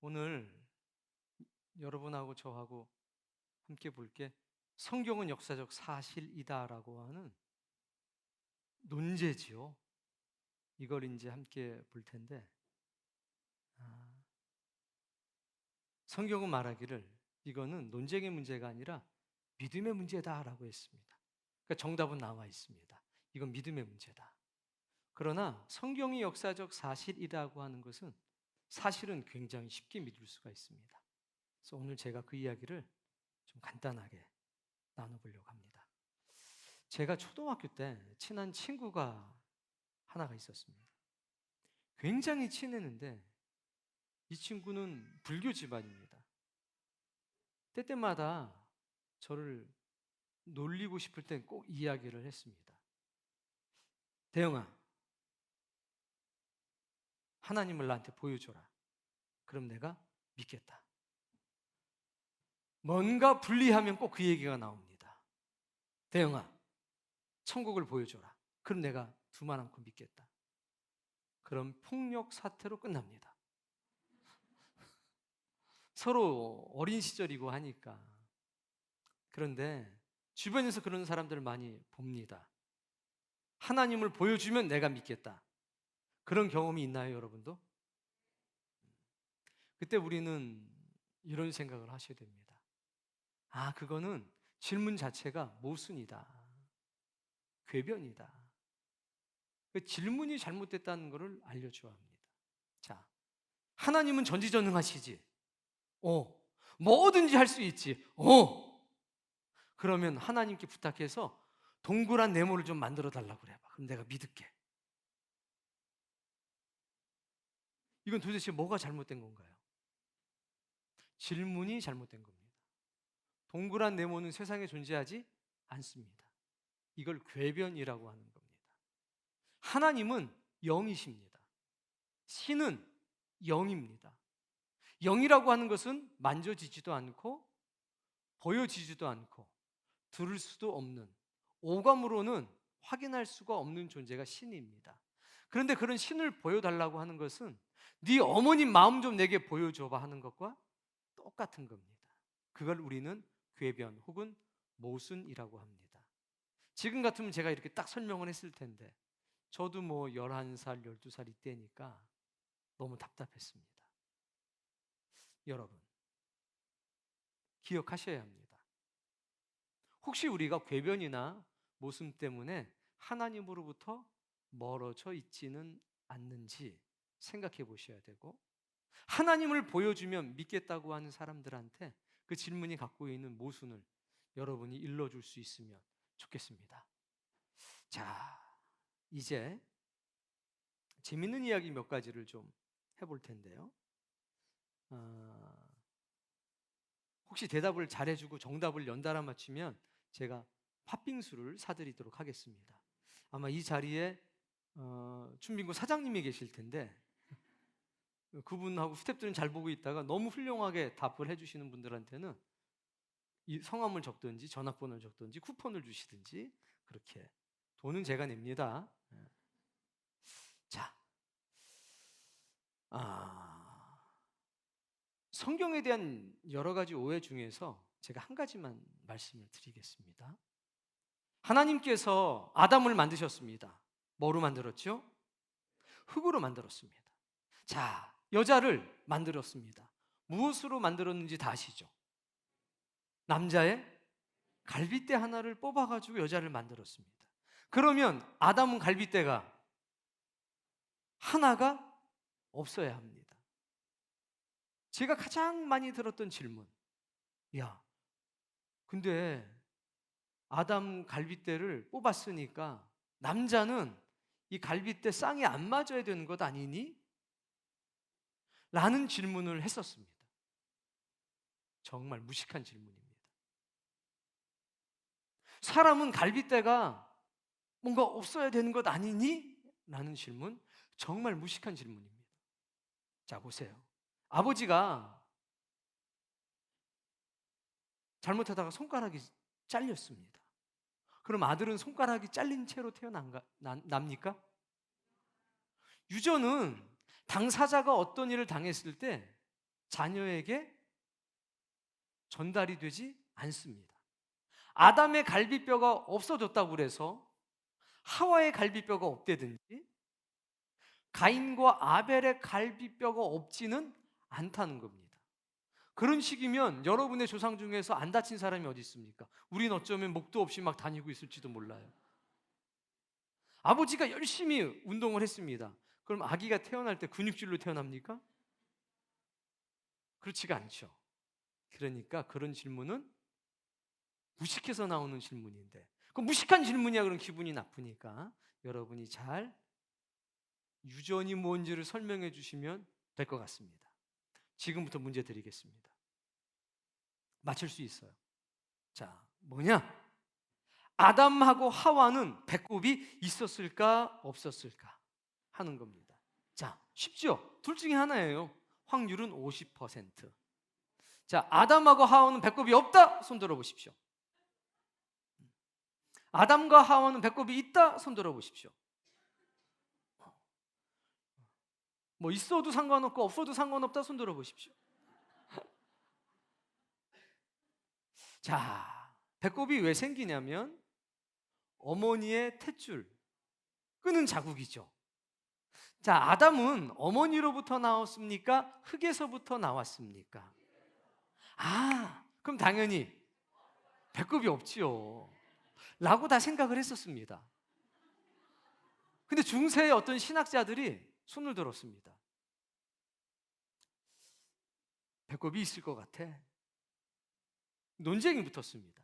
오늘 여러분하고 저하고 함께 볼 게 성경은 역사적 사실이다라고 하는 논제지요. 이걸 이제 함께 볼 텐데, 아, 성경은 말하기를 이거는 논쟁의 문제가 아니라 믿음의 문제다라고 했습니다. 그러니까 정답은 나와 있습니다. 이건 믿음의 문제다. 그러나 성경이 역사적 사실이라고 하는 것은 사실은 굉장히 쉽게 믿을 수가 있습니다. 그래서 오늘 제가 그 이야기를 좀 간단하게 나눠보려고 합니다. 제가 초등학교 때 친한 친구가 하나가 있었습니다. 굉장히 친했는데 이 친구는 불교 집안입니다. 때때마다 저를 놀리고 싶을 땐 꼭 이야기를 했습니다. 대영아, 하나님을 나한테 보여줘라. 그럼 내가 믿겠다. 뭔가 불리하면 꼭 그 얘기가 나옵니다. 대영아, 천국을 보여줘라. 그럼 내가 두말 않고 믿겠다. 그럼 폭력 사태로 끝납니다. 서로 어린 시절이고 하니까. 그런데 주변에서 그런 사람들을 많이 봅니다. 하나님을 보여주면 내가 믿겠다. 그런 경험이 있나요, 여러분도? 그때 우리는 이런 생각을 하셔야 됩니다. 아, 그거는 질문 자체가 모순이다. 궤변이다. 그 질문이 잘못됐다는 것을 알려줘야 합니다. 자, 하나님은 전지전능하시지. 뭐든지 할 수 있지. 그러면 하나님께 부탁해서 동그란 네모를 좀 만들어 달라고 그래 봐. 그럼 내가 믿을게. 이건 도대체 뭐가 잘못된 건가요? 질문이 잘못된 겁니다. 동그란 네모는 세상에 존재하지 않습니다. 이걸 궤변이라고 하는 겁니다. 하나님은 영이십니다. 신은 영입니다. 영이라고 하는 것은 만져지지도 않고 보여지지도 않고 들을 수도 없는, 오감으로는 확인할 수가 없는 존재가 신입니다. 그런데 그런 신을 보여달라고 하는 것은 네 어머님 마음 좀 내게 보여줘봐 하는 것과 똑같은 겁니다. 그걸 우리는 궤변 혹은 모순이라고 합니다. 지금 같으면 제가 이렇게 딱 설명을 했을 텐데 저도 뭐 11살, 12살 이때니까 너무 답답했습니다. 여러분, 기억하셔야 합니다. 혹시 우리가 궤변이나 모순 때문에 하나님으로부터 멀어져 있지는 않는지 생각해 보셔야 되고, 하나님을 보여주면 믿겠다고 하는 사람들한테 그 질문이 갖고 있는 모순을 여러분이 일러줄 수 있으면 좋겠습니다. 자, 이제 재밌는 이야기 몇 가지를 좀 해볼 텐데요. 혹시 대답을 잘해주고 정답을 연달아 맞추면 제가 팥빙수를 사드리도록 하겠습니다. 아마 이 자리에 춘빙구 사장님이 계실 텐데 그분하고 스태프들은 잘 보고 있다가 너무 훌륭하게 답을 해주시는 분들한테는 이 성함을 적든지 전화번호를 적든지 쿠폰을 주시든지 그렇게 돈은 제가 냅니다. 자, 성경에 대한 여러 가지 오해 중에서 제가 한 가지만 말씀을 드리겠습니다. 하나님께서 아담을 만드셨습니다. 뭐로 만들었죠? 흙으로 만들었습니다. 자, 여자를 만들었습니다. 무엇으로 만들었는지 다 아시죠? 남자의 갈빗대 하나를 뽑아가지고 여자를 만들었습니다. 그러면 아담은 갈빗대가 하나가 없어야 합니다. 제가 가장 많이 들었던 질문, 야, 근데 아담 갈빗대를 뽑았으니까 남자는 이 갈빗대 쌍이 안 맞아야 되는 것 아니니? 라는 질문을 했었습니다. 정말 무식한 질문입니다. 사람은 갈빗대가 뭔가 없어야 되는 것 아니니? 라는 질문, 정말 무식한 질문입니다. 자, 보세요. 아버지가 잘못하다가 손가락이 잘렸습니다. 그럼 아들은 손가락이 잘린 채로 태어납니까? 유전은 당사자가 어떤 일을 당했을 때 자녀에게 전달이 되지 않습니다. 아담의 갈비뼈가 없어졌다고 그래서 하와의 갈비뼈가 없대든지 가인과 아벨의 갈비뼈가 없지는 않다는 겁니다. 그런 식이면 여러분의 조상 중에서 안 다친 사람이 어디 있습니까? 우린 어쩌면 목도 없이 막 다니고 있을지도 몰라요. 아버지가 열심히 운동을 했습니다. 그럼 아기가 태어날 때 근육질로 태어납니까? 그렇지가 않죠. 그러니까 그런 질문은 무식해서 나오는 질문인데, 그 무식한 질문이야 그럼 기분이 나쁘니까 여러분이 잘 유전이 뭔지를 설명해 주시면 될 것 같습니다. 지금부터 문제 드리겠습니다. 맞출 수 있어요. 자, 뭐냐? 아담하고 하와는 배꼽이 있었을까 없었을까 하는 겁니다. 자, 쉽죠? 둘 중에 하나예요. 확률은 50%. 자, 아담하고 하와는 배꼽이 없다? 손 들어 보십시오. 아담과 하와는 배꼽이 있다? 손 들어 보십시오. 뭐 있어도 상관없고 없어도 상관없다? 손 들어 보십시오. 자, 배꼽이 왜 생기냐면 어머니의 탯줄 끄는 자국이죠. 자, 아담은 어머니로부터 나왔습니까? 흙에서부터 나왔습니까? 그럼 당연히 배꼽이 없지요 라고 다 생각을 했었습니다. 근데 중세의 어떤 신학자들이 손을 들었습니다. 배꼽이 있을 것 같아. 논쟁이 붙었습니다.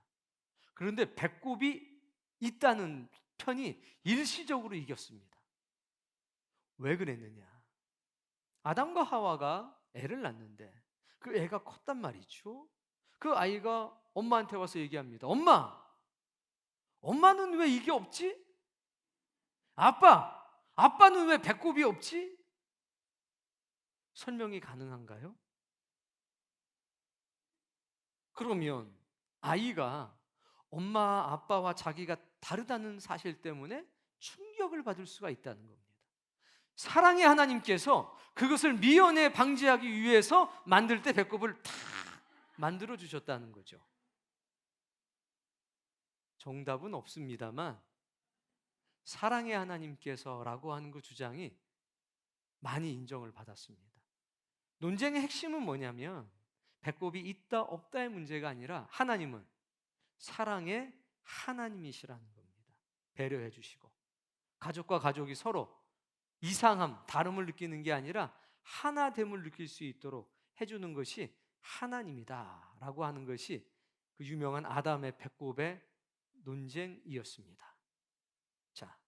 그런데 배꼽이 있다는 편이 일시적으로 이겼습니다. 왜 그랬느냐? 아담과 하와가 애를 낳는데 그 애가 컸단 말이죠. 그 아이가 엄마한테 와서 얘기합니다. 엄마는 왜 이게 없지? 아빠는 왜 배꼽이 없지? 설명이 가능한가요? 그러면 아이가 엄마, 아빠와 자기가 다르다는 사실 때문에 충격을 받을 수가 있다는 겁니다. 사랑의 하나님께서 그것을 미연에 방지하기 위해서 만들 때 배꼽을 탁 만들어 주셨다는 거죠. 정답은 없습니다만 사랑의 하나님께서라고 하는 그 주장이 많이 인정을 받았습니다. 논쟁의 핵심은 뭐냐면 배꼽이 있다 없다의 문제가 아니라 하나님은 사랑의 하나님이시라는 겁니다. 배려해 주시고 가족과 가족이 서로 이상함, 다름을 느끼는 게 아니라 하나됨을 느낄 수 있도록 해주는 것이 하나님이다라고 하는 것이 그 유명한 아담의 배꼽의 논쟁이었습니다. 자,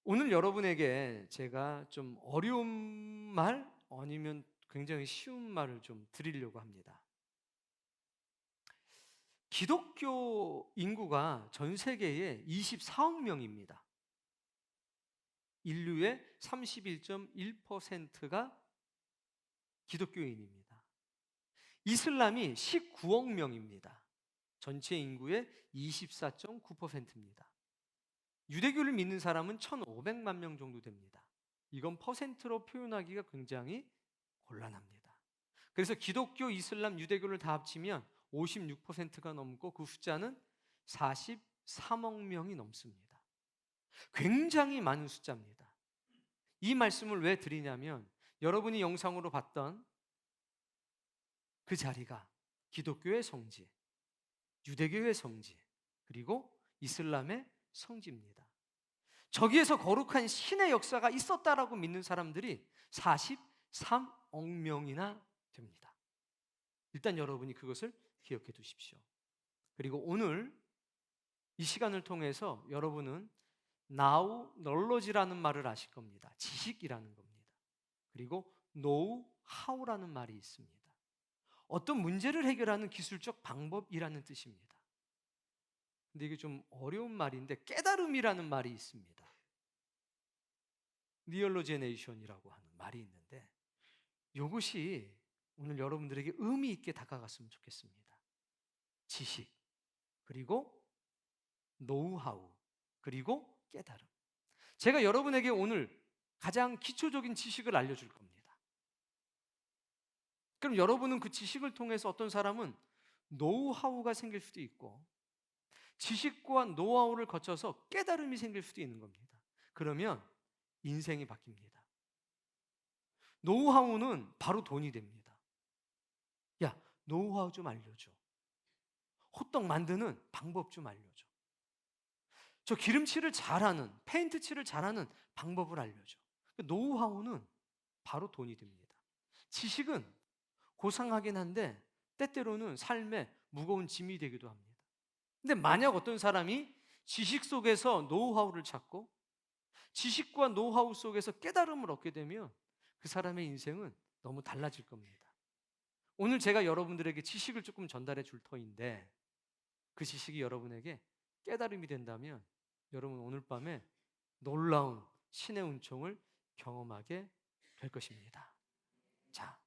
오늘 여러분에게 제가 좀 어려운 말 아니면 굉장히 쉬운 말을 좀 드리려고 합니다. 기독교 인구가 전 세계에 24억 명입니다. 인류의 31.1%가 기독교인입니다. 이슬람이 19억 명입니다. 전체 인구의 24.9%입니다. 유대교를 믿는 사람은 1,500만 명 정도 됩니다. 이건 퍼센트로 표현하기가 굉장히 곤란합니다. 그래서 기독교, 이슬람, 유대교를 다 합치면 56%가 넘고 그 숫자는 43억 명이 넘습니다. 굉장히 많은 숫자입니다. 이 말씀을 왜 드리냐면 여러분이 영상으로 봤던 그 자리가 기독교의 성지, 유대교의 성지, 그리고 이슬람의 성지입니다. 저기에서 거룩한 신의 역사가 있었다라고 믿는 사람들이 43억 명이나 됩니다. 일단 여러분이 그것을 기억해 두십시오. 그리고 오늘 이 시간을 통해서 여러분은 now knowledge라는 말을 아실 겁니다. 지식이라는 겁니다. 그리고 know how라는 말이 있습니다. 어떤 문제를 해결하는 기술적 방법이라는 뜻입니다. 근데 이게 좀 어려운 말인데 깨달음이라는 말이 있습니다. 리얼로제네이션이라고 하는 말이 있는데 이것이 오늘 여러분들에게 의미 있게 다가갔으면 좋겠습니다. 지식, 그리고 노우하우, 그리고 깨달음. 제가 여러분에게 오늘 가장 기초적인 지식을 알려줄 겁니다. 그럼 여러분은 그 지식을 통해서 어떤 사람은 노하우가 생길 수도 있고, 지식과 노하우를 거쳐서 깨달음이 생길 수도 있는 겁니다. 그러면 인생이 바뀝니다. 노하우는 바로 돈이 됩니다. 야, 노하우 좀 알려줘. 호떡 만드는 방법 좀 알려줘. 저 기름칠을 잘하는, 페인트 칠을 잘하는 방법을 알려줘. 노하우는 바로 돈이 됩니다. 지식은 고상하긴 한데 때때로는 삶에 무거운 짐이 되기도 합니다. 근데 만약 어떤 사람이 지식 속에서 노하우를 찾고 지식과 노하우 속에서 깨달음을 얻게 되면 그 사람의 인생은 너무 달라질 겁니다. 오늘 제가 여러분들에게 지식을 조금 전달해 줄 터인데, 그 지식이 여러분에게 깨달음이 된다면 여러분 오늘 밤에 놀라운 신의 은총을 경험하게 될 것입니다. 자,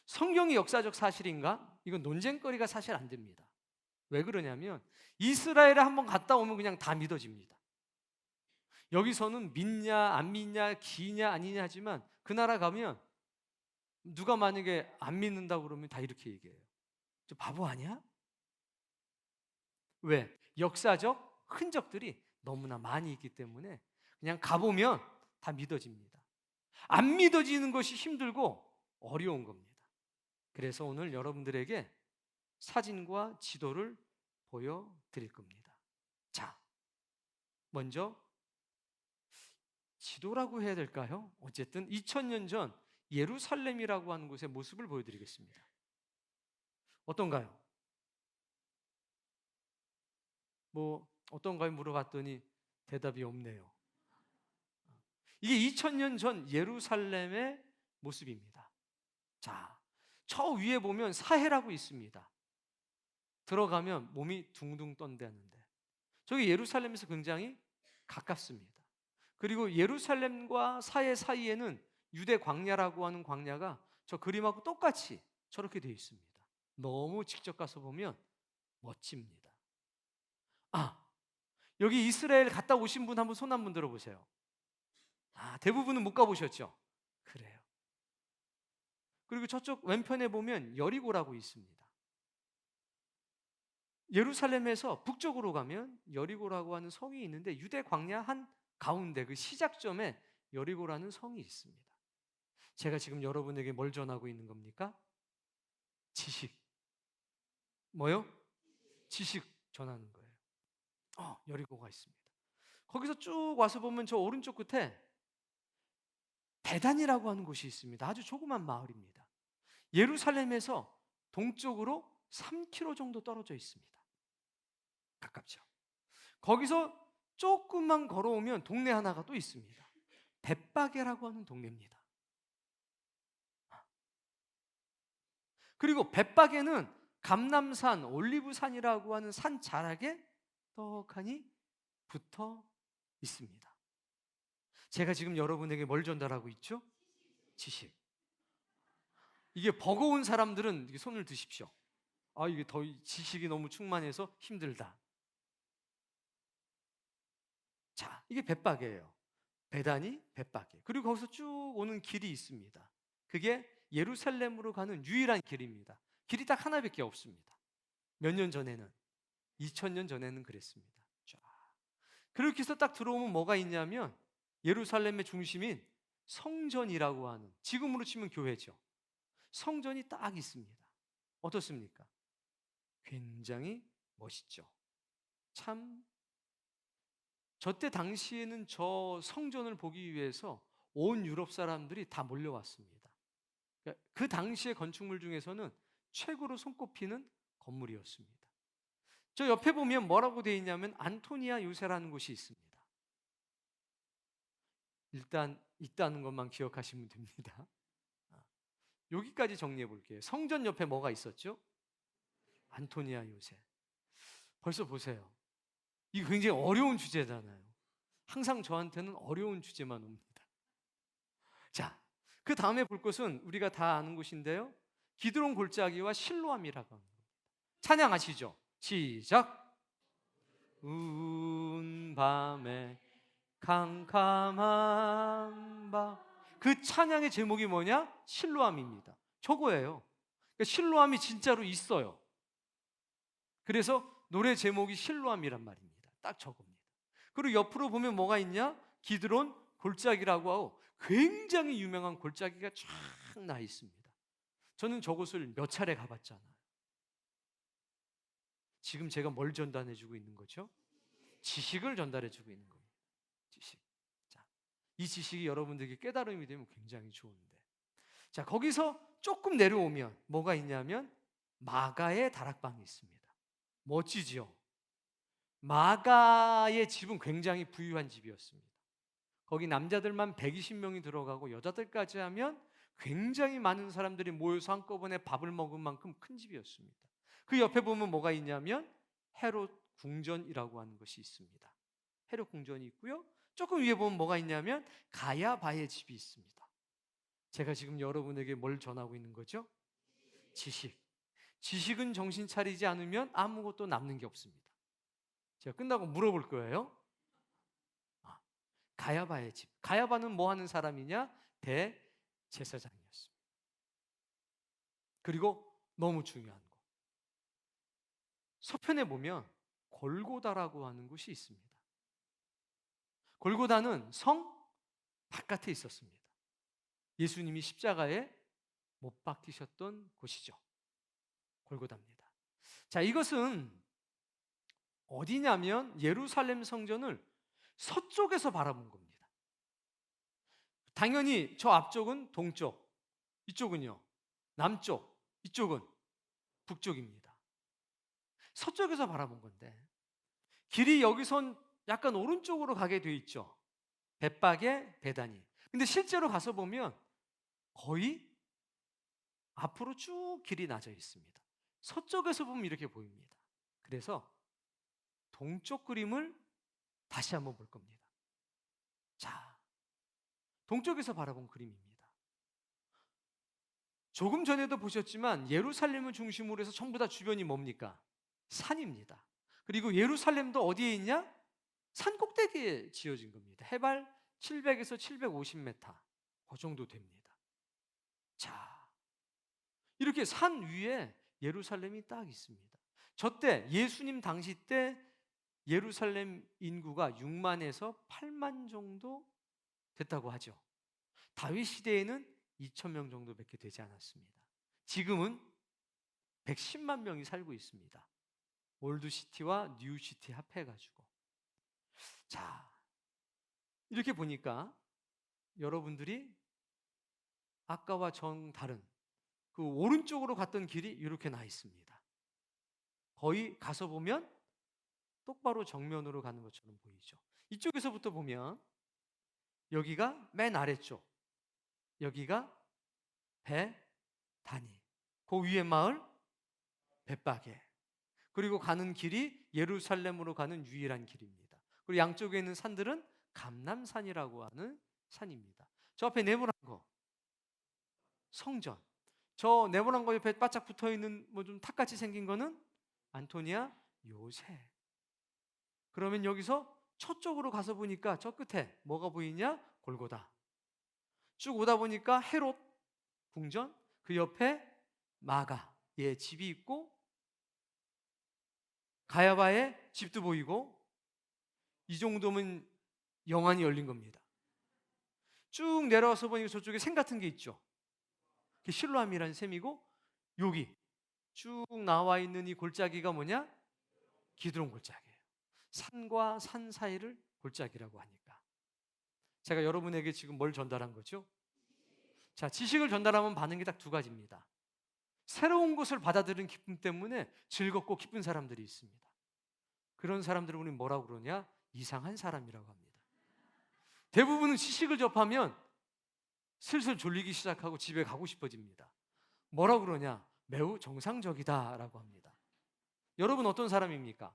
성경이 역사적 사실인가? 이건 논쟁거리가 사실 안 됩니다. 왜 그러냐면 이스라엘에 한번 갔다 오면 그냥 다 믿어집니다. 여기서는 믿냐 안 믿냐 기냐 아니냐 하지만 그 나라 가면 누가 만약에 안 믿는다고 그러면 다 이렇게 얘기해요. 저 바보 아니야? 왜? 역사적 흔적들이 너무나 많이 있기 때문에 그냥 가보면 다 믿어집니다. 안 믿어지는 것이 힘들고 어려운 겁니다. 그래서 오늘 여러분들에게 사진과 지도를 보여드릴 겁니다. 자, 먼저 지도라고 해야 될까요? 어쨌든 2000년 전 예루살렘이라고 하는 곳의 모습을 보여드리겠습니다. 어떤가요? 어떤가요? 물어봤더니 대답이 없네요. 이게 2000년 전 예루살렘의 모습입니다. 자, 저 위에 보면 사해라고 있습니다. 들어가면 몸이 둥둥 떤다는데 저기 예루살렘에서 굉장히 가깝습니다. 그리고 예루살렘과 사해 사이에는 유대 광야라고 하는 광야가 저 그림하고 똑같이 저렇게 되어 있습니다. 너무 직접 가서 보면 멋집니다. 여기 이스라엘 갔다 오신 분 한번 손 한번 들어보세요. 대부분은 못 가보셨죠? 그래요. 그리고 저쪽 왼편에 보면 여리고라고 있습니다. 예루살렘에서 북쪽으로 가면 여리고라고 하는 성이 있는데 유대 광야 한 가운데 그 시작점에 여리고라는 성이 있습니다. 제가 지금 여러분에게 뭘 전하고 있는 겁니까? 지식. 뭐요? 지식 전하는 거예요. 여리고가 있습니다. 거기서 쭉 와서 보면 저 오른쪽 끝에 베단이라고 하는 곳이 있습니다. 아주 조그만 마을입니다. 예루살렘에서 동쪽으로 3km 정도 떨어져 있습니다. 가깝죠. 거기서 조금만 걸어오면 동네 하나가 또 있습니다. 벳바게라고 하는 동네입니다. 그리고 벳바게는 감람산, 올리브산이라고 하는 산 자락에 떡하니 붙어 있습니다. 제가 지금 여러분에게 뭘 전달하고 있죠? 지식. 이게 버거운 사람들은 손을 드십시오. 이게 더 지식이 너무 충만해서 힘들다. 자, 이게 벳바게예요. 베단이 벳바게. 그리고 거기서 쭉 오는 길이 있습니다. 그게 예루살렘으로 가는 유일한 길입니다. 길이 딱 하나밖에 없습니다. 몇 년 전에는 2000년 전에는 그랬습니다. 쫙. 그렇게 해서 딱 들어오면 뭐가 있냐면 예루살렘의 중심인 성전이라고 하는, 지금으로 치면 교회죠. 성전이 딱 있습니다. 어떻습니까? 굉장히 멋있죠. 참, 저때 당시에는 저 성전을 보기 위해서 온 유럽 사람들이 다 몰려왔습니다. 그 당시의 건축물 중에서는 최고로 손꼽히는 건물이었습니다. 저 옆에 보면 뭐라고 되어 있냐면 안토니아 요새라는 곳이 있습니다. 일단 있다는 것만 기억하시면 됩니다. 여기까지 정리해 볼게요. 성전 옆에 뭐가 있었죠? 안토니아 요새. 벌써 보세요. 이거 굉장히 어려운 주제잖아요. 항상 저한테는 어려운 주제만 옵니다. 자, 그 다음에 볼 것은 우리가 다 아는 곳인데요. 기드론 골짜기와 실로암이라고 합니다. 찬양하시죠. 시작. 운 밤에 캄캄한 밤. 그 찬양의 제목이 뭐냐? 실로암입니다. 저거예요. 그러니까 실로암이 진짜로 있어요. 그래서 노래 제목이 실로암이란 말입니다. 딱 저겁니다. 그리고 옆으로 보면 뭐가 있냐? 기드론 골짜기라고 하고 굉장히 유명한 골짜기가 쫙 나 있습니다. 저는 저곳을 몇 차례 가봤잖아요. 지금 제가 뭘 전달해주고 있는 거죠? 지식을 전달해주고 있는 겁니다. 지식. 자, 이 지식이 여러분들에게 깨달음이 되면 굉장히 좋은데, 자, 거기서 조금 내려오면 뭐가 있냐면 마가의 다락방이 있습니다. 멋지지요? 마가의 집은 굉장히 부유한 집이었습니다. 거기 남자들만 120명이 들어가고 여자들까지 하면 굉장히 많은 사람들이 모여서 한꺼번에 밥을 먹은 만큼 큰 집이었습니다. 그 옆에 보면 뭐가 있냐면 헤롯 궁전이라고 하는 것이 있습니다. 헤롯 궁전이 있고요. 조금 위에 보면 뭐가 있냐면 가야바의 집이 있습니다. 제가 지금 여러분에게 뭘 전하고 있는 거죠? 지식. 지식은 정신 차리지 않으면 아무것도 남는 게 없습니다. 제가 끝나고 물어볼 거예요. 가야바의 집. 가야바는 뭐 하는 사람이냐? 대제사장이었습니다. 그리고 너무 중요한 거. 서편에 보면 골고다라고 하는 곳이 있습니다. 골고다는 성 바깥에 있었습니다. 예수님이 십자가에 못 박히셨던 곳이죠. 골고다입니다. 자, 이것은 어디냐면 예루살렘 성전을 서쪽에서 바라본 겁니다. 당연히 저 앞쪽은 동쪽, 이쪽은요 남쪽, 이쪽은 북쪽입니다. 서쪽에서 바라본 건데 길이 여기선 약간 오른쪽으로 가게 돼 있죠. 벳박에 베다니. 근데 실제로 가서 보면 거의 앞으로 쭉 길이 나져 있습니다. 서쪽에서 보면 이렇게 보입니다. 그래서 동쪽 그림을 다시 한번 볼 겁니다. 자, 동쪽에서 바라본 그림입니다. 조금 전에도 보셨지만 예루살렘을 중심으로 해서 전부 다 주변이 뭡니까? 산입니다. 그리고 예루살렘도 어디에 있냐? 산 꼭대기에 지어진 겁니다. 해발 700에서 750m 그 정도 됩니다. 자, 이렇게 산 위에 예루살렘이 딱 있습니다. 저때 예수님 당시 때 예루살렘 인구가 6만에서 8만 정도 됐다고 하죠. 다윗 시대에는 2,000명 정도밖에 되지 않았습니다. 지금은 110만 명이 살고 있습니다. 올드시티와 뉴시티 합해가지고. 자, 이렇게 보니까 여러분들이 아까와 정 다른 그 오른쪽으로 갔던 길이 이렇게 나 있습니다. 거의 가서 보면 똑바로 정면으로 가는 것처럼 보이죠. 이쪽에서부터 보면 여기가 맨 아래쪽, 여기가 베다니, 그 위에 마을 벳박에, 그리고 가는 길이 예루살렘으로 가는 유일한 길입니다. 그리고 양쪽에 있는 산들은 감람산이라고 하는 산입니다. 저 앞에 네모난 거 성전, 저 네모난 거 옆에 바짝 붙어있는 뭐 좀 탑같이 생긴 거는 안토니아 요새. 그러면 여기서 저쪽으로 가서 보니까 저 끝에 뭐가 보이냐? 골고다. 쭉 오다 보니까 헤롯 궁전, 그 옆에 마가의 집이 있고 가야바의 집도 보이고, 이 정도면 영안이 열린 겁니다. 쭉 내려와서 보니까 저쪽에 샘 같은 게 있죠. 그게 실로암이라는 샘이고, 여기 쭉 나와 있는 이 골짜기가 뭐냐? 기드론 골짜기예요. 산과 산 사이를 골짜기라고 하니까. 제가 여러분에게 지금 뭘 전달한 거죠? 자, 지식을 전달하면 반응이 딱 두 가지입니다. 새로운 것을 받아들인 기쁨 때문에 즐겁고 기쁜 사람들이 있습니다. 그런 사람들을 우리는 뭐라고 그러냐? 이상한 사람이라고 합니다. 대부분은 지식을 접하면 슬슬 졸리기 시작하고 집에 가고 싶어집니다. 뭐라고 그러냐? 매우 정상적이다라고 합니다. 여러분 어떤 사람입니까?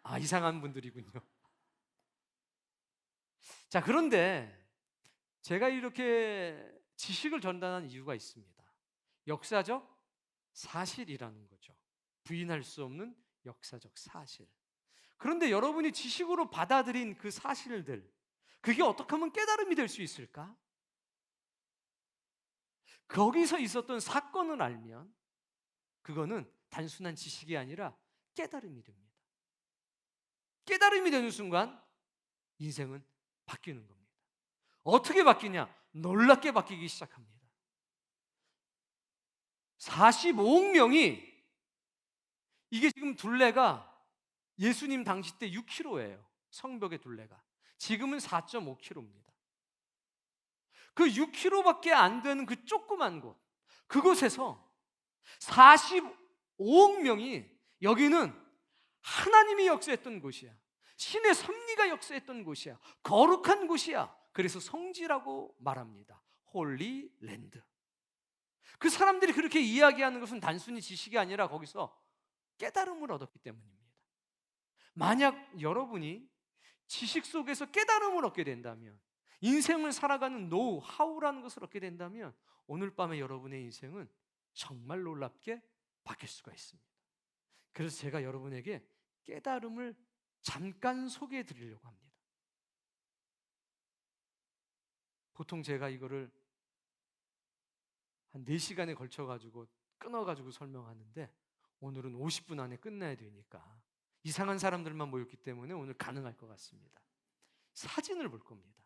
아, 이상한 분들이군요. 자, 그런데 제가 이렇게 지식을 전달한 이유가 있습니다. 역사적 사실이라는 거죠. 부인할 수 없는 역사적 사실. 그런데 여러분이 지식으로 받아들인 그 사실들, 그게 어떻게 하면 깨달음이 될 수 있을까? 거기서 있었던 사건을 알면 그거는 단순한 지식이 아니라 깨달음이 됩니다. 깨달음이 되는 순간 인생은 바뀌는 겁니다. 어떻게 바뀌냐? 놀랍게 바뀌기 시작합니다. 45억 명이, 이게 지금 둘레가 예수님 당시 때 6kg예요. 성벽의 둘레가. 지금은 4.5kg입니다. 그 6kg밖에 안 되는 그 조그만 곳, 그곳에서 45억 명이, 여기는 하나님이 역사했던 곳이야. 신의 섭리가 역사했던 곳이야. 거룩한 곳이야. 그래서 성지라고 말합니다. 홀리 랜드. 그 사람들이 그렇게 이야기하는 것은 단순히 지식이 아니라 거기서 깨달음을 얻었기 때문입니다. 만약 여러분이 지식 속에서 깨달음을 얻게 된다면, 인생을 살아가는 노하우라는 것을 얻게 된다면, 오늘 밤에 여러분의 인생은 정말 놀랍게 바뀔 수가 있습니다. 그래서 제가 여러분에게 깨달음을 잠깐 소개해 드리려고 합니다. 보통 제가 이거를 한 4시간에 걸쳐가지고 끊어가지고 설명하는데, 오늘은 50분 안에 끝나야 되니까 이상한 사람들만 모였기 때문에 오늘 가능할 것 같습니다. 사진을 볼 겁니다.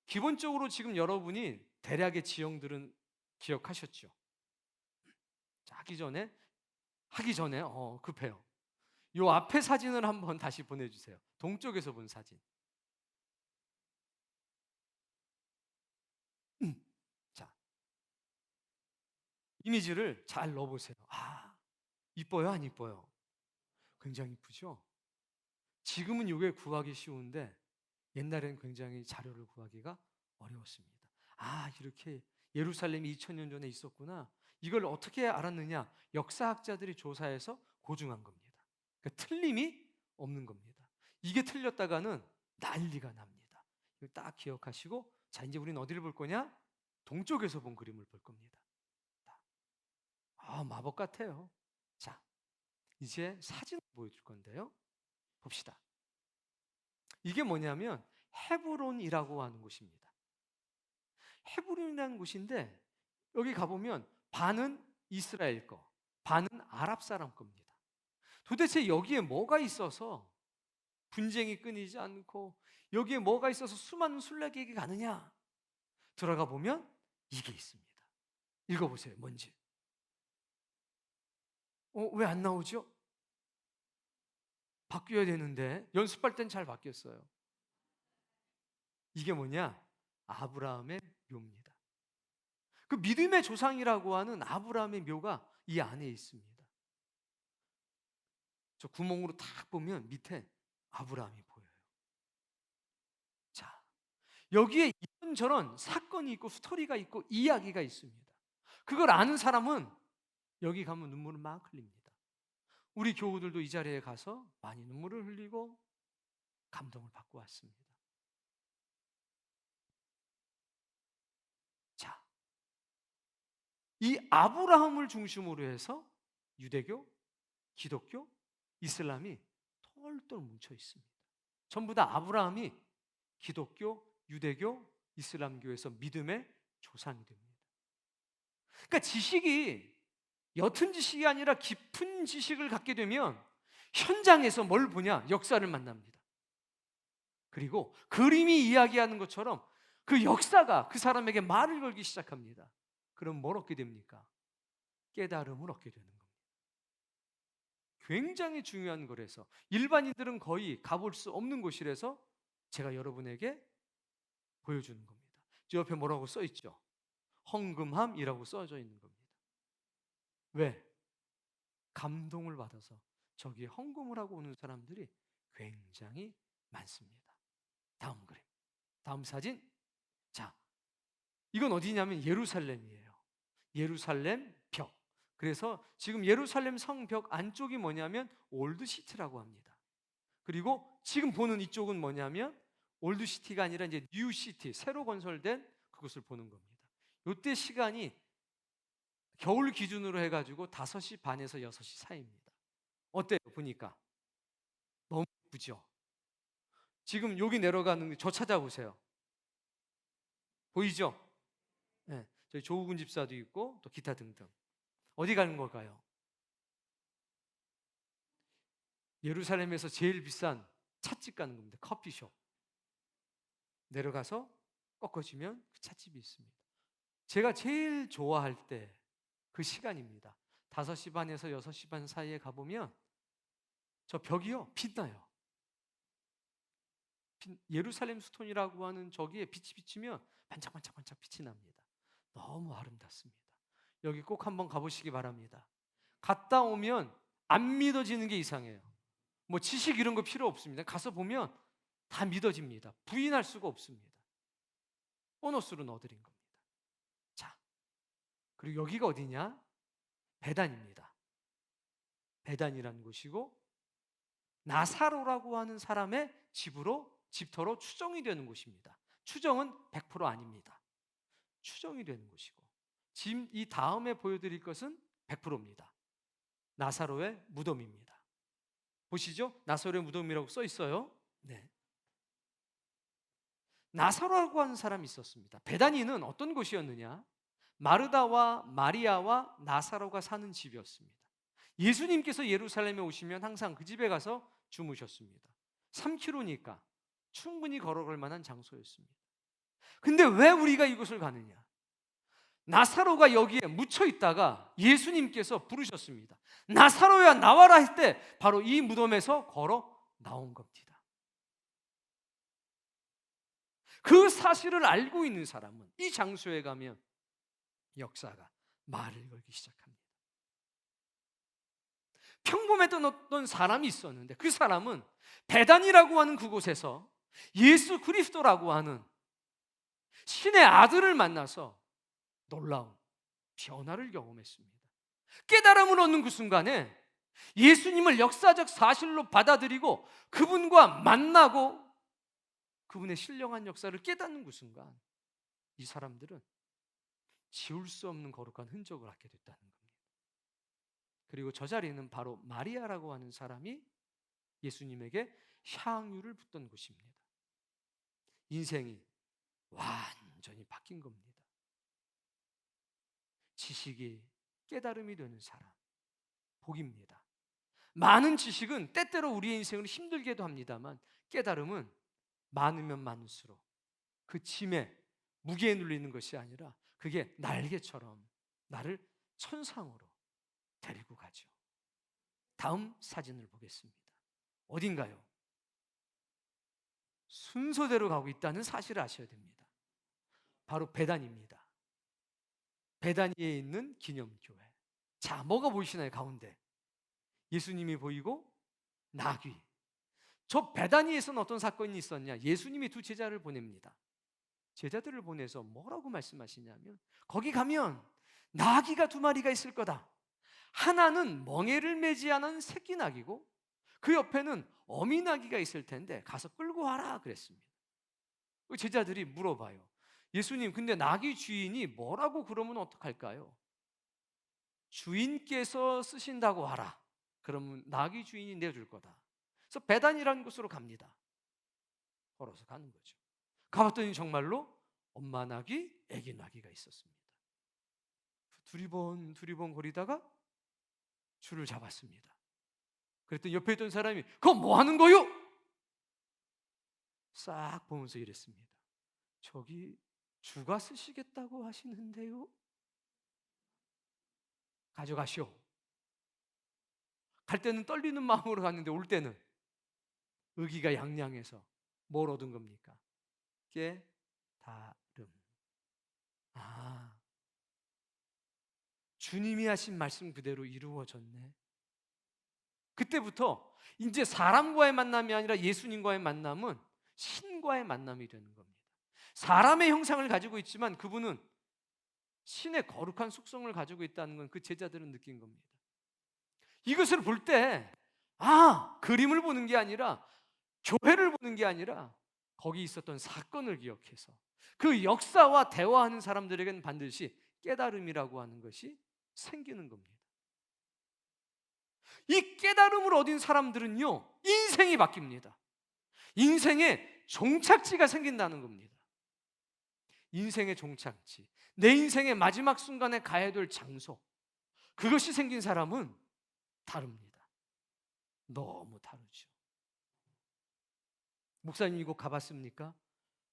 기본적으로 지금 여러분이 대략의 지형들은 기억하셨죠? 자, 하기 전에 급해요. 요 앞에 사진을 한번 다시 보내주세요. 동쪽에서 본 사진. 자, 이미지를 잘 넣어보세요. 이뻐요, 안 이뻐요? 굉장히 이쁘죠? 지금은 이게 구하기 쉬운데 옛날에는 굉장히 자료를 구하기가 어려웠습니다. 이렇게 예루살렘이 2000년 전에 있었구나. 이걸 어떻게 알았느냐? 역사학자들이 조사해서 고증한 겁니다. 그러니까 틀림이 없는 겁니다. 이게 틀렸다가는 난리가 납니다. 이거 딱 기억하시고, 자, 이제 우리는 어디를 볼 거냐? 동쪽에서 본 그림을 볼 겁니다. 마법 같아요. 자, 이제 사진을 보여줄 건데요. 봅시다. 이게 뭐냐면 헤브론이라고 하는 곳입니다. 헤브론이라는 곳인데, 여기 가보면 반은 이스라엘 거, 반은 아랍 사람 겁니다. 도대체 여기에 뭐가 있어서 분쟁이 끊이지 않고, 여기에 뭐가 있어서 수많은 순례객이 가느냐? 들어가 보면 이게 있습니다. 읽어보세요. 뭔지. 왜 안 나오죠? 바뀌어야 되는데 연습할 땐 잘 바뀌었어요. 이게 뭐냐? 아브라함의 묘입니다. 그 믿음의 조상이라고 하는 아브라함의 묘가 이 안에 있습니다. 저 구멍으로 딱 보면 밑에 아브라함이 보여요. 자, 여기에 이런저런 사건이 있고 스토리가 있고 이야기가 있습니다. 그걸 아는 사람은 여기 가면 눈물을 막 흘립니다. 우리 교우들도 이 자리에 가서 많이 눈물을 흘리고 감동을 받고 왔습니다. 자, 이 아브라함을 중심으로 해서 유대교, 기독교, 이슬람이 똘똘 뭉쳐 있습니다. 전부 다 아브라함이 기독교, 유대교, 이슬람교에서 믿음의 조상이 됩니다. 그러니까 지식이 옅은 지식이 아니라 깊은 지식을 갖게 되면 현장에서 뭘 보냐? 역사를 만납니다. 그리고 그림이 이야기하는 것처럼 그 역사가 그 사람에게 말을 걸기 시작합니다. 그럼 뭘 얻게 됩니까? 깨달음을 얻게 되는 겁니다. 굉장히 중요한 거라서 일반인들은 거의 가볼 수 없는 곳이라서 제가 여러분에게 보여주는 겁니다. 저 옆에 뭐라고 써 있죠? 헝금함이라고 써져 있는 겁니다. 왜? 감동을 받아서 저기에 헌금을 하고 오는 사람들이 굉장히 많습니다. 다음 그림, 다음 사진. 자, 이건 어디냐면 예루살렘이에요. 예루살렘 벽. 그래서 지금 예루살렘 성벽 안쪽이 뭐냐면 올드시티라고 합니다. 그리고 지금 보는 이쪽은 뭐냐면 올드시티가 아니라 이제 뉴시티, 새로 건설된 그것을 보는 겁니다. 이때 시간이 겨울 기준으로 해가지고 5시 반에서 6시 사이입니다. 어때요? 보니까 너무 예쁘죠? 지금 여기 내려가는 저 찾아보세요. 보이죠? 네. 저희 조우근 집사도 있고 또 기타 등등. 어디 가는 걸까요? 예루살렘에서 제일 비싼 찻집 가는 겁니다. 커피숍. 내려가서 꺾어지면 그 찻집이 있습니다. 제가 제일 좋아할 때 그 시간입니다. 5시 반에서 6시 반 사이에 가보면 저 벽이요 빛나요. 예루살렘 스톤이라고 하는 저기에 빛이 비치면 반짝반짝반짝 빛이 납니다. 너무 아름답습니다. 여기 꼭 한번 가보시기 바랍니다. 갔다 오면 안 믿어지는 게 이상해요. 뭐 지식 이런 거 필요 없습니다. 가서 보면 다 믿어집니다. 부인할 수가 없습니다. 보너스로 넣어드린 겁니다. 자, 그리고 여기가 어디냐? 베단입니다. 베단이라는 곳이고 나사로라고 하는 사람의 집터로 추정이 되는 곳입니다. 추정은 100% 아닙니다. 추정이 되는 곳이고 지금 이 다음에 보여드릴 것은 100%입니다. 나사로의 무덤입니다. 보시죠? 나사로의 무덤이라고 써 있어요. 네. 나사로라고 하는 사람이 있었습니다. 베다니는 어떤 곳이었느냐? 마르다와 마리아와 나사로가 사는 집이었습니다. 예수님께서 예루살렘에 오시면 항상 그 집에 가서 주무셨습니다. 3km니까 충분히 걸어갈 만한 장소였습니다. 근데 왜 우리가 이곳을 가느냐? 나사로가 여기에 묻혀 있다가 예수님께서 부르셨습니다. 나사로야 나와라 할 때 바로 이 무덤에서 걸어 나온 겁니다. 그 사실을 알고 있는 사람은 이 장소에 가면 역사가 말을 걸기 시작합니다. 평범했던 어떤 사람이 있었는데 그 사람은 베단이라고 하는 그곳에서 예수 그리스도라고 하는 신의 아들을 만나서 놀라운 변화를 경험했습니다. 깨달음을 얻는 그 순간에 예수님을 역사적 사실로 받아들이고 그분과 만나고 그분의 신령한 역사를 깨닫는 그 순간 이 사람들은 지울 수 없는 거룩한 흔적을 갖게 됐다는 겁니다. 그리고 저 자리는 바로 마리아라고 하는 사람이 예수님에게 향유를 붓던 곳입니다. 인생이 완전히 바뀐 겁니다. 지식이 깨달음이 되는 사람, 복입니다. 많은 지식은 때때로 우리의 인생을 힘들게도 합니다만 깨달음은 많으면 많을수록 그 짐에 무게에 눌리는 것이 아니라 그게 날개처럼 나를 천상으로 데리고 가죠. 다음 사진을 보겠습니다. 어딘가요? 순서대로 가고 있다는 사실을 아셔야 됩니다. 바로 베단입니다. 베다니에 있는 기념교회. 자, 뭐가 보이시나요? 가운데 예수님이 보이고 나귀. 저 베다니에서는 어떤 사건이 있었냐? 예수님이 두 제자를 보냅니다. 제자들을 보내서 뭐라고 말씀하시냐면 거기 가면 나귀가 2마리가 있을 거다. 하나는 멍에를 매지 않은 새끼 나귀고 그 옆에는 어미 나귀가 있을 텐데 가서 끌고 와라 그랬습니다. 제자들이 물어봐요. 예수님, 근데 나귀 주인이 뭐라고 그러면 어떡할까요? 주인께서 쓰신다고 하라. 그러면 나귀 주인이 내줄 거다. 그래서 베단이라는 곳으로 갑니다. 걸어서 가는 거죠. 가봤더니 정말로 엄마 나귀, 애기 나귀가 있었습니다. 두리번 거리다가 줄을 잡았습니다. 그랬더니 옆에 있던 사람이 그거 뭐 하는 거요? 싹 보면서 이랬습니다. 저기 주가 쓰시겠다고 하시는데요. 가져가시오. 갈 때는 떨리는 마음으로 갔는데 올 때는 의기가 양양해서 뭘 얻은 겁니까? 깨달음. 주님이 하신 말씀 그대로 이루어졌네. 그때부터 이제 사람과의 만남이 아니라 예수님과의 만남은 신과의 만남이 되는 겁니다. 사람의 형상을 가지고 있지만 그분은 신의 거룩한 속성을 가지고 있다는 건 그 제자들은 느낀 겁니다. 이것을 볼 때 그림을 보는 게 아니라 교회를 보는 게 아니라 거기 있었던 사건을 기억해서 그 역사와 대화하는 사람들에게는 반드시 깨달음이라고 하는 것이 생기는 겁니다. 이 깨달음을 얻은 사람들은요 인생이 바뀝니다. 인생에 종착지가 생긴다는 겁니다. 인생의 종착지, 내 인생의 마지막 순간에 가야 될 장소, 그것이 생긴 사람은 다릅니다. 너무 다르죠. 목사님 이곳 가봤습니까?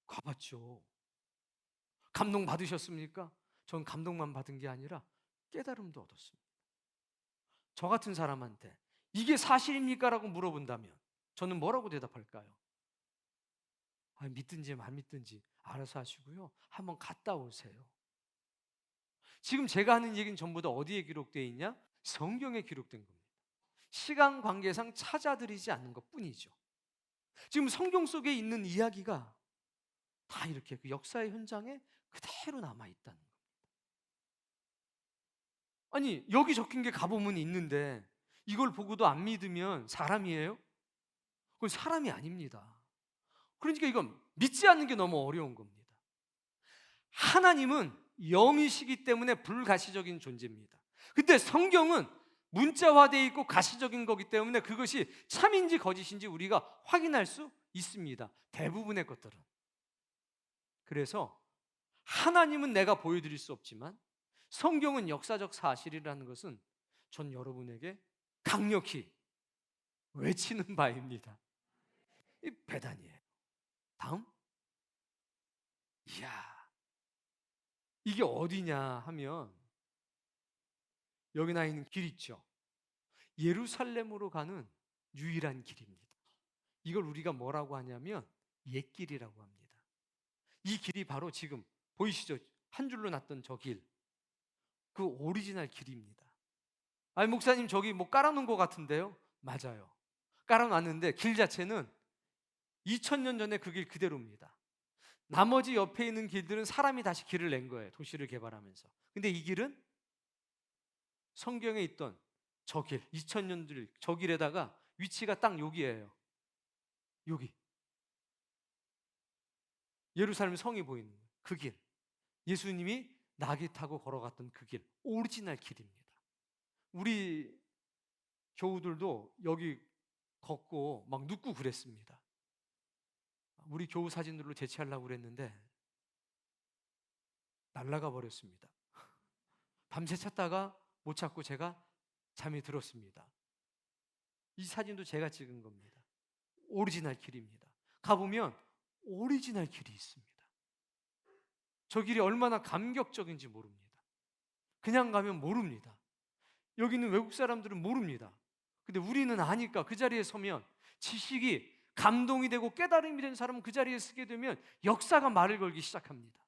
가봤죠. 감동 받으셨습니까? 전 감동만 받은 게 아니라 깨달음도 얻었습니다. 저 같은 사람한테 이게 사실입니까? 라고 물어본다면 저는 뭐라고 대답할까요? 믿든지 안 믿든지 알아서 하시고요, 한번 갔다 오세요. 지금 제가 하는 얘기는 전부 다 어디에 기록되어 있냐? 성경에 기록된 겁니다. 시간 관계상 찾아드리지 않는 것 뿐이죠. 지금 성경 속에 있는 이야기가 다 이렇게 그 역사의 현장에 그대로 남아있다는 겁니다. 아니, 여기 적힌 게 가보면 있는데 이걸 보고도 안 믿으면 사람이에요? 그건 사람이 아닙니다. 그러니까 이건 믿지 않는 게 너무 어려운 겁니다. 하나님은 영이시기 때문에 불가시적인 존재입니다. 근데 성경은 문자화되어 있고 가시적인 거기 때문에 그것이 참인지 거짓인지 우리가 확인할 수 있습니다. 대부분의 것들은. 그래서 하나님은 내가 보여드릴 수 없지만 성경은 역사적 사실이라는 것은 전 여러분에게 강력히 외치는 바입니다. 이 배단이에요. 다음. 이야, 이게 어디냐 하면 여기 나 있는 길 있죠. 예루살렘으로 가는 유일한 길입니다. 이걸 우리가 뭐라고 하냐면 옛길이라고 합니다. 이 길이 바로 지금 보이시죠? 한 줄로 났던 저 길, 그 오리지널 길입니다. 아니 목사님 저기 뭐 깔아놓은 것 같은데요? 맞아요. 깔아놨는데 길 자체는 2000년 전에 그 길 그대로입니다. 나머지 옆에 있는 길들은 사람이 다시 길을 낸 거예요. 도시를 개발하면서. 근데 이 길은 성경에 있던 저 길, 2000년들 저 길에다가 위치가 딱 여기예요. 여기. 예루살렘 성이 보이는 거예요. 그 길. 예수님이 나귀 타고 걸어갔던 그 길. 오리지널 길입니다. 우리 교우들도 여기 걷고 막 눕고 그랬습니다. 우리 교우 사진들로 제치하려고 그랬는데 날아가 버렸습니다. 밤새 찾다가 못 찾고 제가 잠이 들었습니다. 이 사진도 제가 찍은 겁니다. 오리지널 길입니다. 가보면 오리지널 길이 있습니다. 저 길이 얼마나 감격적인지 모릅니다. 그냥 가면 모릅니다. 여기 있는 외국 사람들은 모릅니다. 근데 우리는 아니까 그 자리에 서면 지식이 감동이 되고 깨달음이 된 사람은 그 자리에 서게 되면 역사가 말을 걸기 시작합니다.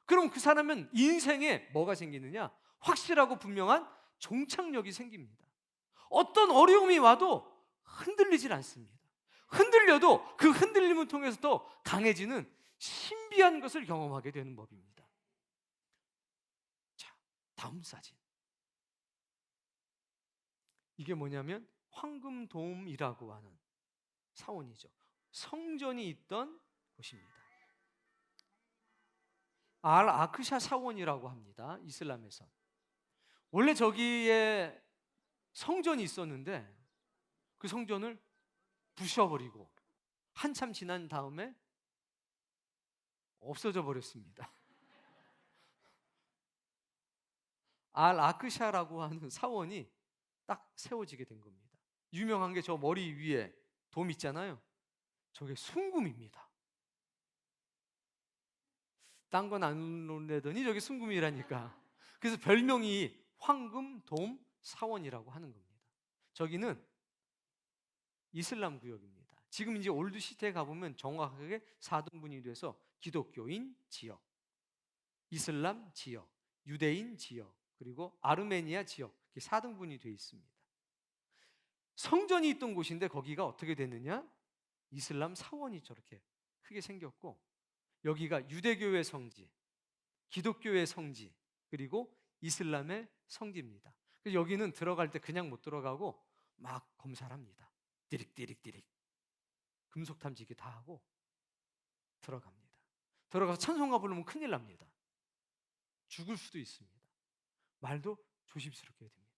그럼 그 사람은 인생에 뭐가 생기느냐? 확실하고 분명한 종착역이 생깁니다. 어떤 어려움이 와도 흔들리질 않습니다. 흔들려도 그 흔들림을 통해서 더 강해지는 신비한 것을 경험하게 되는 법입니다. 자, 다음 사진. 이게 뭐냐면 황금돔이라고 하는 사원이죠. 성전이 있던 곳입니다. 알 아크샤 사원이라고 합니다. 이슬람에서. 원래 저기에 성전이 있었는데 그 성전을 부셔버리고 한참 지난 다음에 없어져 버렸습니다. 알 아크샤라고 하는 사원이 딱 세워지게 된 겁니다. 유명한 게 저 머리 위에 돔 있잖아요. 저게 순금입니다. 딴 건 안 놀래더니 저게 순금이라니까. 그래서 별명이 황금돔 사원이라고 하는 겁니다. 저기는 이슬람 구역입니다. 지금 이제 올드시티에 가보면 정확하게 4등분이 돼서 기독교인 지역, 이슬람 지역, 유대인 지역, 그리고 아르메니아 지역, 이렇게 4등분이 되어 있습니다. 성전이 있던 곳인데 거기가 어떻게 됐느냐? 이슬람 사원이 저렇게 크게 생겼고, 여기가 유대교의 성지, 기독교의 성지, 그리고 이슬람의 성지입니다. 그래서 여기는 들어갈 때 그냥 못 들어가고 막 검사를 합니다. 띠릭띠릭띠릭 금속 탐지기 다 하고 들어갑니다. 들어가서 찬송가 부르면 큰일 납니다. 죽을 수도 있습니다. 말도 조심스럽게 해야 됩니다.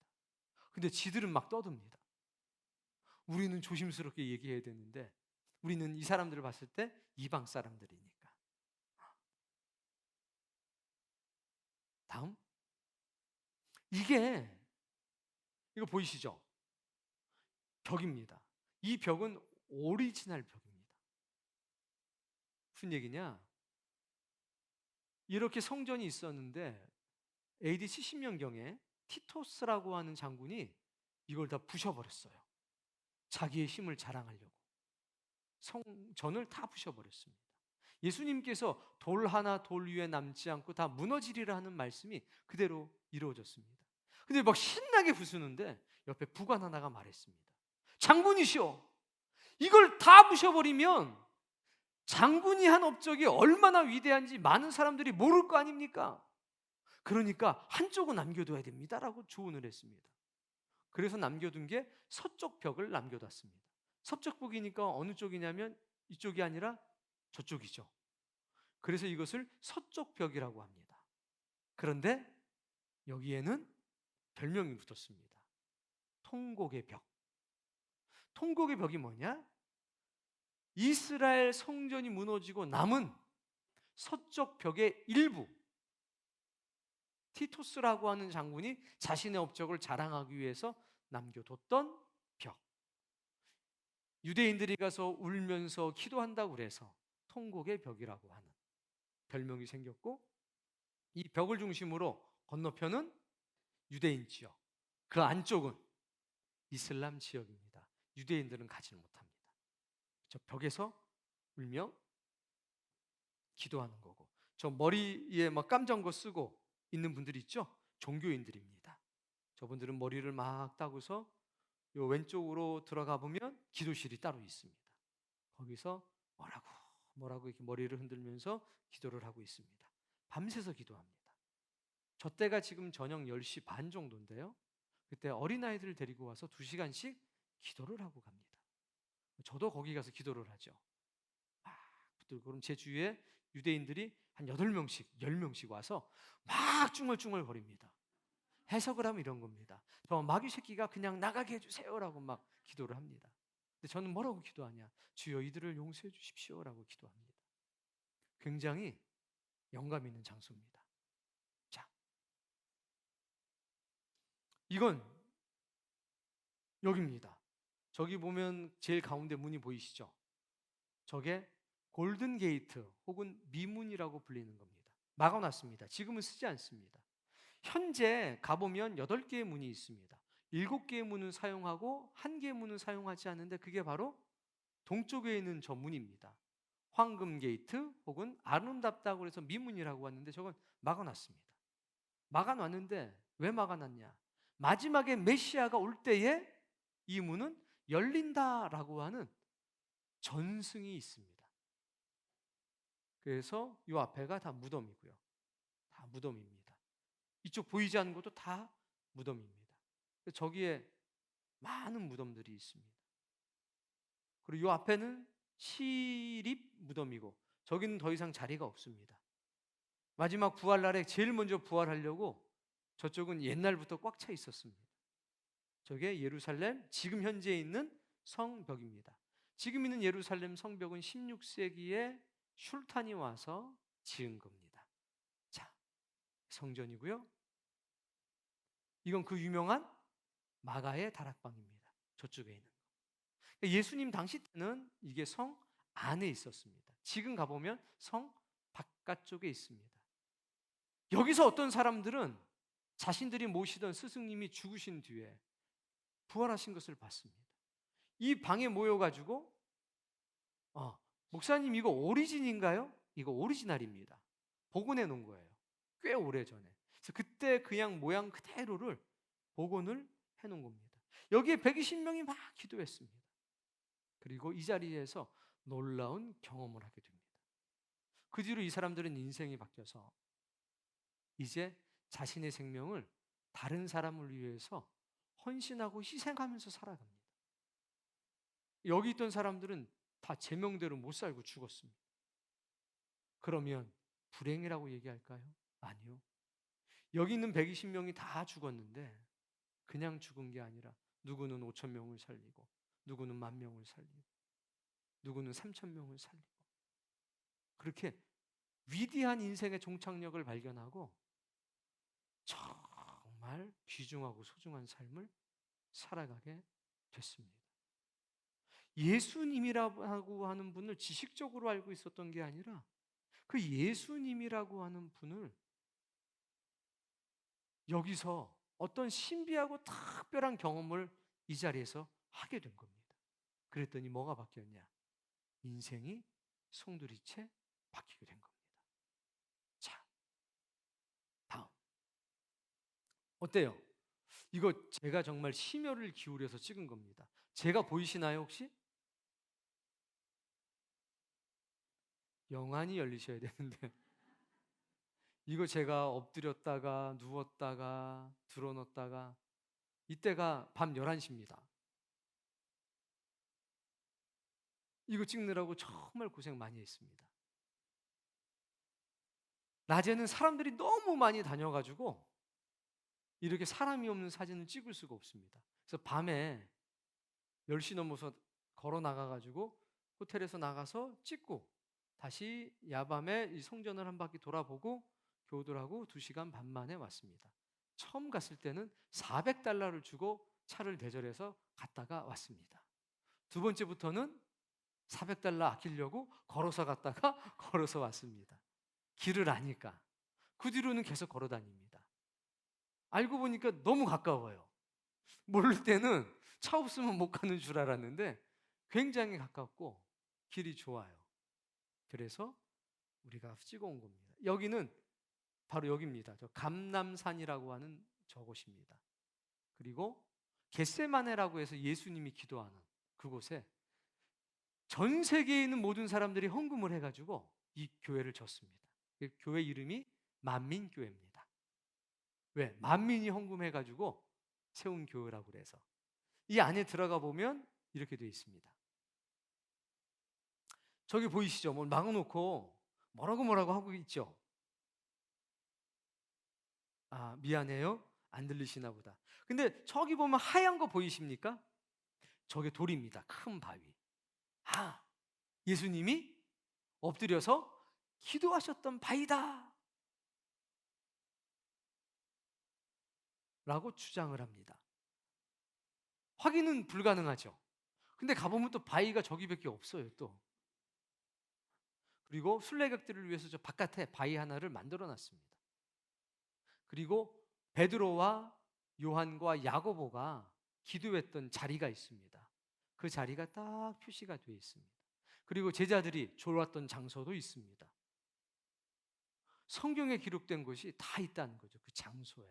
근데 지들은 막 떠듭니다. 우리는 조심스럽게 얘기해야 되는데 우리는 이 사람들을 봤을 때 이방 사람들이니까 다음, 이게 이거 보이시죠? 벽입니다. 이 벽은 오리지널 벽입니다. 무슨 얘기냐? 이렇게 성전이 있었는데 AD 70년경에 티토스라고 하는 장군이 이걸 다 부셔버렸어요. 자기의 힘을 자랑하려고 성전을 다 부셔버렸습니다. 예수님께서 돌 하나 돌 위에 남지 않고 다 무너지리라 하는 말씀이 그대로 이루어졌습니다. 근데 막 신나게 부수는데 옆에 부관 하나가 말했습니다. 장군이시여, 이걸 다 부셔버리면 장군이 한 업적이 얼마나 위대한지 많은 사람들이 모를 거 아닙니까? 그러니까 한쪽은 남겨둬야 됩니다라고 조언을 했습니다. 그래서 남겨둔 게 서쪽 벽을 남겨뒀습니다. 서쪽 벽이니까 어느 쪽이냐면 이쪽이 아니라 저쪽이죠. 그래서 이것을 서쪽 벽이라고 합니다. 그런데 여기에는 별명이 붙었습니다. 통곡의 벽. 통곡의 벽이 뭐냐? 이스라엘 성전이 무너지고 남은 서쪽 벽의 일부, 티토스라고 하는 장군이 자신의 업적을 자랑하기 위해서 남겨뒀던 벽. 유대인들이 가서 울면서 기도한다고 그래서 통곡의 벽이라고 하는 별명이 생겼고, 이 벽을 중심으로 건너편은 유대인 지역, 그 안쪽은 이슬람 지역입니다. 유대인들은 가지를 못합니다. 저 벽에서 울며 기도하는 거고, 저 머리에 막 깜정 거 쓰고 있는 분들이 있죠? 종교인들입니다. 저분들은 머리를 막 따고서 요 왼쪽으로 들어가 보면 기도실이 따로 있습니다. 거기서 뭐라고 이렇게 머리를 흔들면서 기도를 하고 있습니다. 밤새서 기도합니다. 저 때가 지금 저녁 10시 반 정도인데요. 그때 어린아이들을 데리고 와서 2시간씩 기도를 하고 갑니다. 저도 거기 가서 기도를 하죠. 그럼 제 주위에 유대인들이 한 8명씩, 10명씩 와서 막 쭝얼쭝얼거립니다. 해석을 하면 이런 겁니다. 저 마귀 새끼가 그냥 나가게 해주세요라고 막 기도를 합니다. 근데 저는 뭐라고 기도하냐? 주여 이들을 용서해 주십시오라고 기도합니다. 굉장히 영감 있는 장소입니다. 자, 이건 여기입니다. 저기 보면 제일 가운데 문이 보이시죠? 저게 골든 게이트 혹은 미문이라고 불리는 겁니다. 막아놨습니다. 지금은 쓰지 않습니다. 현재 가보면 8개의 문이 있습니다. 7개의 문은 사용하고 1개의 문은 사용하지 않는데 그게 바로 동쪽에 있는 저 문입니다. 황금 게이트 혹은 아름답다고 해서 미문이라고 하는데 저건 막아놨습니다. 막아놨는데 왜 막아놨냐? 마지막에 메시아가 올 때에 이 문은 열린다라고 하는 전승이 있습니다. 그래서 이 앞에가 다 무덤이고요. 다 무덤입니다. 이쪽 보이지 않는 것도 다 무덤입니다. 저기에 많은 무덤들이 있습니다. 그리고 이 앞에는 시립 무덤이고 저기는 더 이상 자리가 없습니다. 마지막 부활날에 제일 먼저 부활하려고 저쪽은 옛날부터 꽉 차 있었습니다. 저게 예루살렘 지금 현재 있는 성벽입니다. 지금 있는 예루살렘 성벽은 16세기에 슐탄이 와서 지은 겁니다. 자, 성전이고요. 이건 그 유명한 마가의 다락방입니다. 저쪽에 있는 거. 예수님 당시 때는 이게 성 안에 있었습니다. 지금 가보면 성 바깥쪽에 있습니다. 여기서 어떤 사람들은 자신들이 모시던 스승님이 죽으신 뒤에 부활하신 것을 봤습니다. 이 방에 모여가지고 목사님 이거 오리진인가요? 이거 오리지널입니다. 복원해 놓은 거예요. 꽤 오래전에. 그래서 그때 그냥 모양 그대로를 복원을 해놓은 겁니다. 여기에 120명이 막 기도했습니다. 그리고 이 자리에서 놀라운 경험을 하게 됩니다. 그 뒤로 이 사람들은 인생이 바뀌어서 이제 자신의 생명을 다른 사람을 위해서 헌신하고 희생하면서 살아갑니다. 여기 있던 사람들은 다 제명대로 못 살고 죽었습니다. 그러면 불행이라고 얘기할까요? 아니요. 여기 있는 120명이 다 죽었는데 그냥 죽은 게 아니라 누구는 5,000명을 살리고 누구는 10,000명을 살리고 누구는 3,000명을 살리고 그렇게 위대한 인생의 종착역을 발견하고 정말 귀중하고 소중한 삶을 살아가게 됐습니다. 예수님이라고 하는 분을 지식적으로 알고 있었던 게 아니라 그 예수님이라고 하는 분을 여기서 어떤 신비하고 특별한 경험을 이 자리에서 하게 된 겁니다. 그랬더니 뭐가 바뀌었냐? 인생이 송두리째 바뀌게 된 겁니다. 자, 다음. 어때요? 이거 제가 정말 심혈을 기울여서 찍은 겁니다. 제가 보이시나요, 혹시? 영안이 열리셔야 되는데. 이거 제가 엎드렸다가 누웠다가 드러눴다가 이때가 밤 11시입니다. 이거 찍느라고 정말 고생 많이 했습니다. 낮에는 사람들이 너무 많이 다녀가지고 이렇게 사람이 없는 사진을 찍을 수가 없습니다. 그래서 밤에 10시 넘어서 걸어 나가가지고 호텔에서 나가서 찍고 다시 야밤에 이 성전을 한 바퀴 돌아보고 교우들하고 2시간 반 만에 왔습니다. 처음 갔을 때는 $400를 주고 차를 대절해서 갔다가 왔습니다. 두 번째부터는 $400 아끼려고 걸어서 갔다가 걸어서 왔습니다. 길을 아니까. 그 뒤로는 계속 걸어 다닙니다. 알고 보니까 너무 가까워요. 모를 때는 차 없으면 못 가는 줄 알았는데 굉장히 가깝고 길이 좋아요. 그래서 우리가 찍어 온 겁니다. 여기는 바로 여기입니다. 저 감람산이라고 하는 저곳입니다. 그리고 겟세마네라고 해서 예수님이 기도하는 그곳에 전 세계에 있는 모든 사람들이 헌금을 해가지고 이 교회를 졌습니다. 교회 이름이 만민교회입니다. 왜? 만민이 헌금해가지고 세운 교회라고 그래서. 이 안에 들어가 보면 이렇게 되어 있습니다. 저기 보이시죠? 뭐 막아놓고 뭐라고 하고 있죠? 아, 미안해요. 안 들리시나 보다. 근데 저기 보면 하얀 거 보이십니까? 저게 돌입니다. 큰 바위. 아, 예수님이 엎드려서 기도하셨던 바위다 라고 주장을 합니다. 확인은 불가능하죠. 근데 가보면 또 바위가 저기밖에 없어요 또. 그리고 순례객들을 위해서 저 바깥에 바위 하나를 만들어 놨습니다. 그리고 베드로와 요한과 야고보가 기도했던 자리가 있습니다. 그 자리가 딱 표시가 되어 있습니다. 그리고 제자들이 졸았던 장소도 있습니다. 성경에 기록된 것이 다 있다는 거죠. 그 장소에.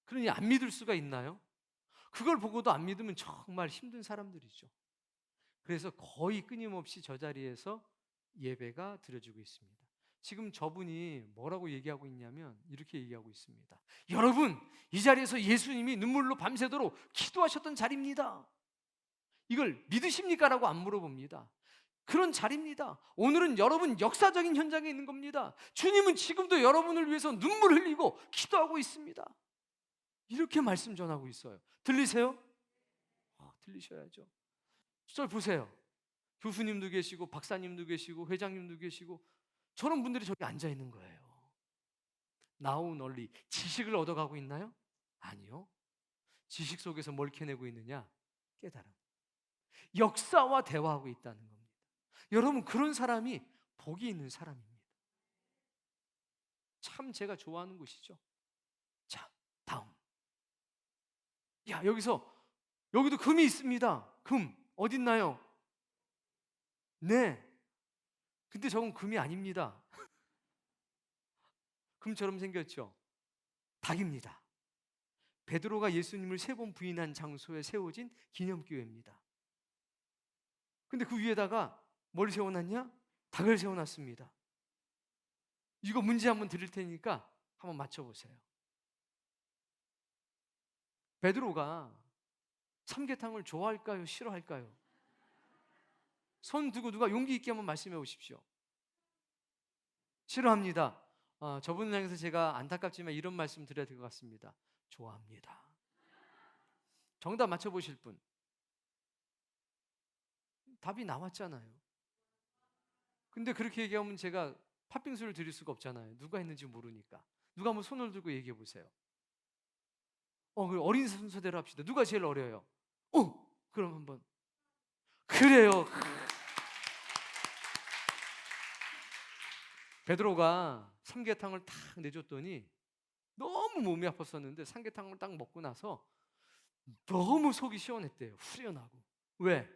그러니 안 믿을 수가 있나요? 그걸 보고도 안 믿으면 정말 힘든 사람들이죠. 그래서 거의 끊임없이 저 자리에서 예배가 드려지고 있습니다. 지금 저분이 뭐라고 얘기하고 있냐면 이렇게 얘기하고 있습니다. 여러분, 이 자리에서 예수님이 눈물로 밤새도록 기도하셨던 자리입니다. 이걸 믿으십니까? 라고 안 물어봅니다. 그런 자리입니다. 오늘은 여러분 역사적인 현장에 있는 겁니다. 주님은 지금도 여러분을 위해서 눈물 흘리고 기도하고 있습니다. 이렇게 말씀 전하고 있어요. 들리세요? 들리셔야죠. 저 보세요. 교수님도 계시고 박사님도 계시고 회장님도 계시고 저런 분들이 저기 앉아 있는 거예요. 나우 널리 지식을 얻어가고 있나요? 아니요. 지식 속에서 뭘 캐내고 있느냐? 깨달음. 역사와 대화하고 있다는 겁니다. 여러분, 그런 사람이 복이 있는 사람입니다. 참 제가 좋아하는 곳이죠. 자, 다음. 야, 여기도 금이 있습니다. 금 어딨나요? 네. 근데 저건 금이 아닙니다. 금처럼 생겼죠? 닭입니다. 베드로가 예수님을 3번 부인한 장소에 세워진 기념교회입니다. 근데 그 위에다가 뭘 세워놨냐? 닭을 세워놨습니다. 이거 문제 한번 드릴 테니까 한번 맞춰보세요. 베드로가 삼계탕을 좋아할까요? 싫어할까요? 손 두고 누가 용기 있게 한번 말씀해 보십시오. 싫어합니다. 저분을 향해서 제가 안타깝지만 이런 말씀 드려야 될 것 같습니다. 좋아합니다. 정답 맞춰보실 분. 답이 나왔잖아요. 근데 그렇게 얘기하면 제가 팥빙수를 드릴 수가 없잖아요. 누가 했는지 모르니까. 누가 한번 손을 들고 얘기해 보세요. 그 어린 순서대로 합시다. 누가 제일 어려요? 그럼 한번. 그래요. 베드로가 삼계탕을 탁 내줬더니 너무 몸이 아팠었는데 삼계탕을 딱 먹고 나서 너무 속이 시원했대요. 후련하고. 왜?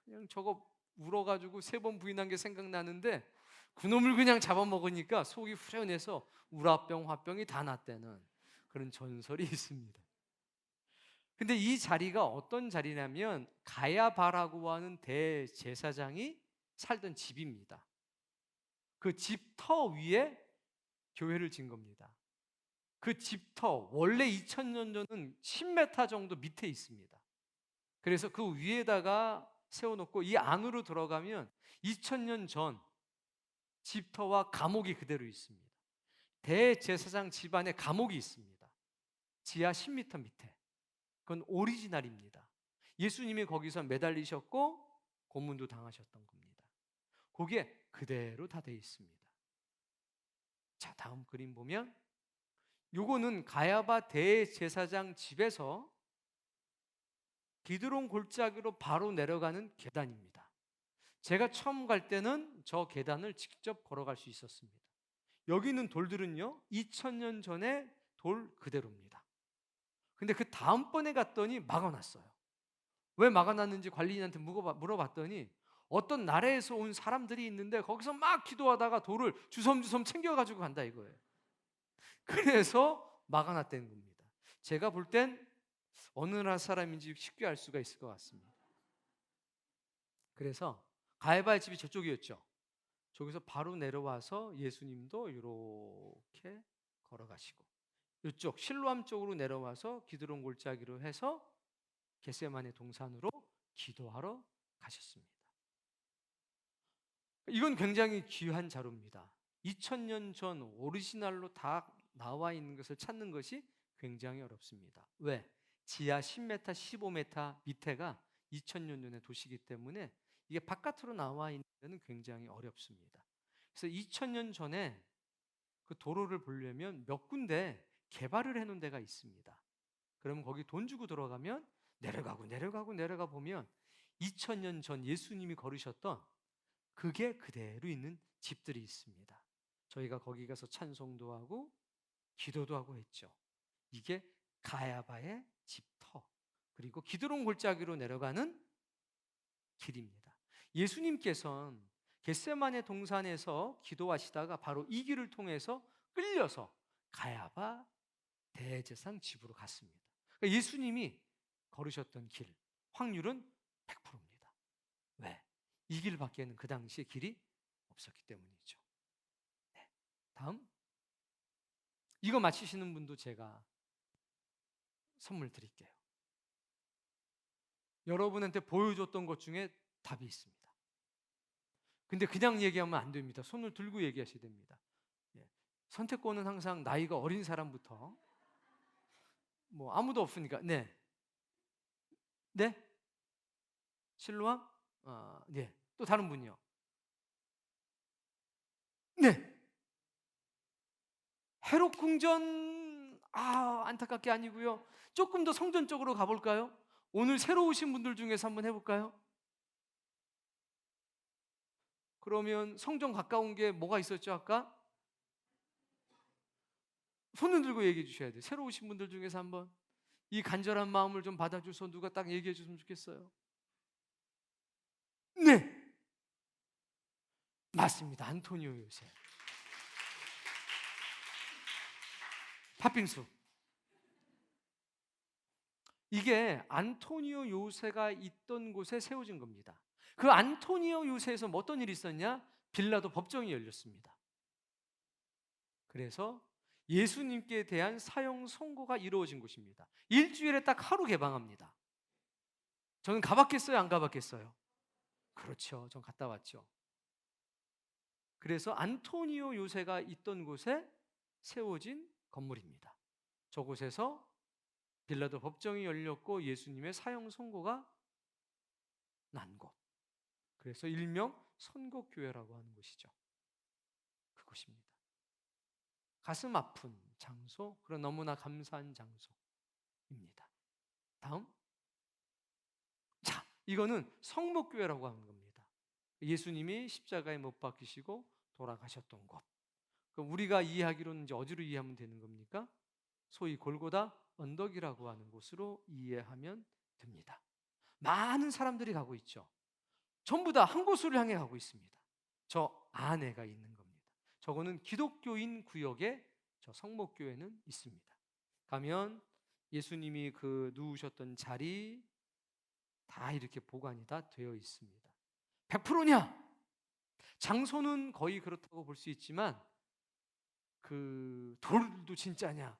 그냥 저거 울어가지고 3번 부인한 게 생각나는데 그놈을 그냥 잡아먹으니까 속이 후련해서 우라병, 화병이 다 났다는 그런 전설이 있습니다. 근데 이 자리가 어떤 자리냐면 가야바라고 하는 대제사장이 살던 집입니다. 그 집터 위에 교회를 진 겁니다. 그 집터 원래 2000년 전은 10m 정도 밑에 있습니다. 그래서 그 위에다가 세워놓고 이 안으로 들어가면 2000년 전 집터와 감옥이 그대로 있습니다. 대제사장 집안에 감옥이 있습니다. 지하 10m 밑에. 그건 오리지널입니다. 예수님이 거기서 매달리셨고 고문도 당하셨던 겁니다. 거기에 그대로 다 돼 있습니다. 자, 다음 그림 보면 요거는 가야바 대제사장 집에서 기드론 골짜기로 바로 내려가는 계단입니다. 제가 처음 갈 때는 저 계단을 직접 걸어갈 수 있었습니다. 여기 있는 돌들은요 2000년 전에 돌 그대로입니다. 근데 그 다음번에 갔더니 막아놨어요. 왜 막아놨는지 관리인한테 물어봤더니 어떤 나라에서 온 사람들이 있는데 거기서 막 기도하다가 돌을 주섬주섬 챙겨가지고 간다 이거예요. 그래서 막아놨다는 겁니다. 제가 볼 땐 어느 나라 사람인지 쉽게 알 수가 있을 것 같습니다. 그래서 가야바의 집이 저쪽이었죠. 저기서 바로 내려와서 예수님도 이렇게 걸어가시고 이쪽 실로암 쪽으로 내려와서 기드론 골짜기로 해서 겟세마네 동산으로 기도하러 가셨습니다. 이건 굉장히 귀한 자료입니다. 2000년 전 오리지널로 다 나와 있는 것을 찾는 것이 굉장히 어렵습니다. 왜? 지하 10m, 15m 밑에가 2000년 전의 도시이기 때문에 이게 바깥으로 나와 있는 데는 굉장히 어렵습니다. 그래서 2000년 전에 그 도로를 보려면 몇 군데 개발을 해놓은 데가 있습니다. 그러면 거기 돈 주고 들어가면 내려가 보면 2000년 전 예수님이 걸으셨던 그게 그대로 있는 집들이 있습니다. 저희가 거기 가서 찬송도 하고 기도도 하고 했죠. 이게 가야바의 집터 그리고 기드론 골짜기로 내려가는 길입니다. 예수님께서는 겟세마네 동산에서 기도하시다가 바로 이 길을 통해서 끌려서 가야바 대제사장 집으로 갔습니다. 그러니까 예수님이 걸으셨던 길 확률은 100%입니다. 왜? 이 길밖에는 그 당시에 길이 없었기 때문이죠. 네. 다음 이거 맞히시는 분도 제가 선물 드릴게요. 여러분한테 보여줬던 것 중에 답이 있습니다. 근데 그냥 얘기하면 안 됩니다. 손을 들고 얘기하셔야 됩니다. 예. 선택권은 항상 나이가 어린 사람부터 뭐 아무도 없으니까 네. 네? 실로암? 네. 또 다른 분이요. 네. 헤롯 궁전 안타깝게 아니고요. 조금 더 성전 쪽으로 가볼까요? 오늘 새로 오신 분들 중에서 한번 해볼까요? 그러면 성전 가까운 게 뭐가 있었죠 아까? 손을 들고 얘기해 주셔야 돼요. 새로 오신 분들 중에서 한번 이 간절한 마음을 좀 받아줘서 누가 딱 얘기해 줬으면 좋겠어요. 네, 맞습니다. 안토니오 요새. 팥빙수. 이게 안토니오 요새가 있던 곳에 세워진 겁니다. 그 안토니오 요새에서 뭐 어떤 일이 있었냐? 빌라도 법정이 열렸습니다. 그래서 예수님께 대한 사형 선고가 이루어진 곳입니다. 일주일에 딱 하루 개방합니다. 저는 가봤겠어요? 안 가봤겠어요? 그렇죠. 전 갔다 왔죠. 그래서 안토니오 요새가 있던 곳에 세워진 건물입니다. 저곳에서 빌라도 법정이 열렸고 예수님의 사형 선고가 난 곳. 그래서 일명 선곡교회라고 하는 곳이죠. 곳입니다. 가슴 아픈 장소, 그런 너무나 감사한 장소입니다. 다음. 자, 이거는 성목교회라고 하는 겁니다. 예수님이 십자가에 못 박히시고 돌아가셨던 곳. 그럼 우리가 이해하기로는 이제 어디로 이해하면 되는 겁니까? 소위 골고다 언덕이라고 하는 곳으로 이해하면 됩니다. 많은 사람들이 가고 있죠. 전부 다 한 곳으로 향해 가고 있습니다. 저 안에가 있는 겁니다. 저거는 기독교인 구역에 저 성목교회는 있습니다. 가면 예수님이 그 누우셨던 자리 다 이렇게 보관이 다 되어 있습니다. 100%냐? 장소는 거의 그렇다고 볼 수 있지만 그 돌도 진짜냐?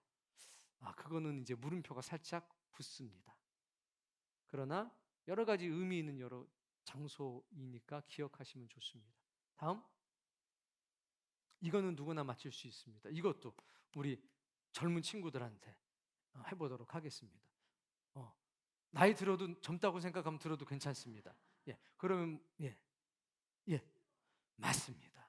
그거는 이제 물음표가 살짝 붙습니다. 그러나 여러 가지 의미 있는 여러 장소이니까 기억하시면 좋습니다. 다음. 이거는 누구나 맞출 수 있습니다. 이것도 우리 젊은 친구들한테 해보도록 하겠습니다. 나이 들어도 젊다고 생각하면 들어도 괜찮습니다. 예, 그러면 예, 맞습니다.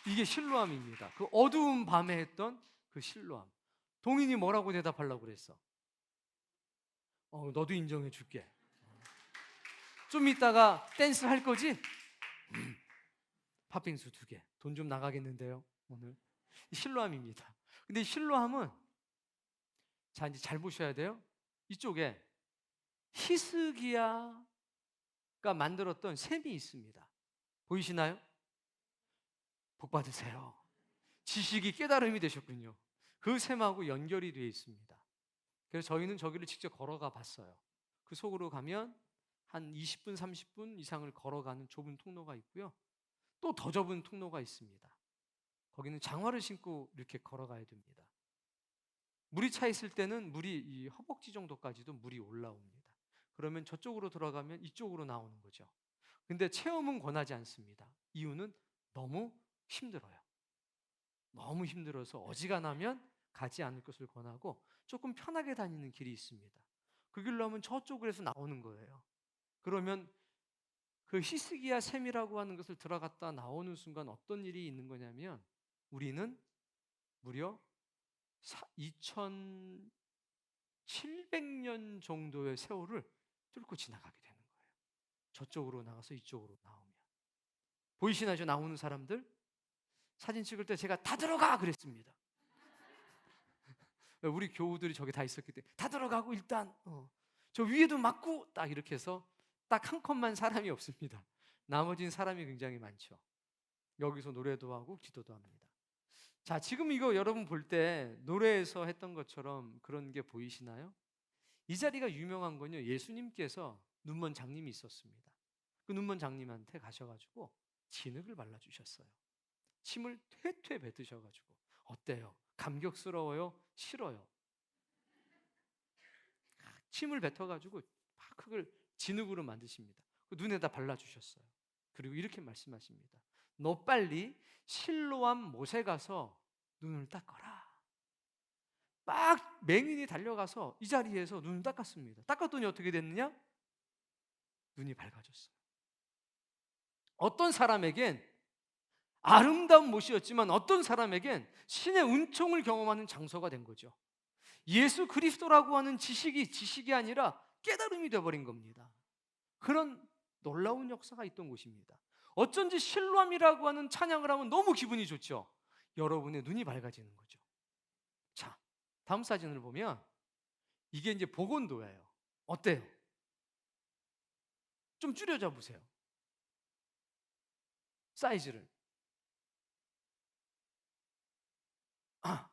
이게 실로암입니다. 그 어두운 밤에 했던 그 실로암. 동인이 뭐라고 대답하려고 그랬어? 너도 인정해 줄게. 좀 이따가 댄스 할 거지? 팥빙수 2개. 돈 좀 나가겠는데요, 오늘. 실로암입니다. 근데 이 실로암은 자, 이제 잘 보셔야 돼요. 이쪽에 히스기야가 만들었던 셈이 있습니다. 보이시나요? 복 받으세요. 지식이 깨달음이 되셨군요. 그 셈하고 연결이 되어 있습니다. 그래서 저희는 저기를 직접 걸어가 봤어요. 그 속으로 가면 한 20분, 30분 이상을 걸어가는 좁은 통로가 있고요. 또 더 좁은 통로가 있습니다. 거기는 장화를 신고 이렇게 걸어가야 됩니다. 물이 차 있을 때는 물이 이 허벅지 정도까지도 물이 올라옵니다. 그러면 저쪽으로 들어가면 이쪽으로 나오는 거죠. 근데 체험은 권하지 않습니다. 이유는 너무 힘들어요. 너무 힘들어서 어지간하면 가지 않을 것을 권하고 조금 편하게 다니는 길이 있습니다. 그 길로 하면 저쪽으로 해서 나오는 거예요. 그러면 그 히스기야 셈이라고 하는 것을 들어갔다 나오는 순간 어떤 일이 있는 거냐면 우리는 무려 2700년 정도의 세월을 뚫고 지나가게 되는 거예요. 저쪽으로 나가서 이쪽으로 나오면. 보이시나요? 저 나오는 사람들? 사진 찍을 때 제가 다 들어가! 그랬습니다. 우리 교우들이 저기 다 있었기 때문에 다 들어가고 일단 저 위에도 맞고 딱 이렇게 해서 딱 한 컷만 사람이 없습니다. 나머지는 사람이 굉장히 많죠. 여기서 노래도 하고 기도도 합니다. 자, 지금 이거 여러분 볼 때 노래에서 했던 것처럼 그런 게 보이시나요? 이 자리가 유명한 건요, 예수님께서 눈먼 장님이 있었습니다. 그 눈먼 장님한테 가셔가지고 진흙을 발라주셨어요. 침을 퇴퇴 뱉으셔가지고. 어때요? 감격스러워요? 싫어요? 침을 뱉어가지고 막 그걸 진흙으로 만드십니다. 그 눈에다 발라주셨어요. 그리고 이렇게 말씀하십니다. 너 빨리 실로암 못에 가서 눈을 닦아라. 막 맹인이 달려가서 이 자리에서 눈을 닦았습니다. 닦았더니 어떻게 됐느냐? 눈이 밝아졌어요. 어떤 사람에겐 아름다운 못이었지만 어떤 사람에겐 신의 은총을 경험하는 장소가 된 거죠. 예수 그리스도라고 하는 지식이 아니라 깨달음이 되어버린 겁니다. 그런 놀라운 역사가 있던 곳입니다. 어쩐지 실로암이라고 하는 찬양을 하면 너무 기분이 좋죠. 여러분의 눈이 밝아지는 거죠. 자, 다음 사진을 보면 이게 이제 보건도예요. 어때요? 좀 줄여줘 보세요. 사이즈를.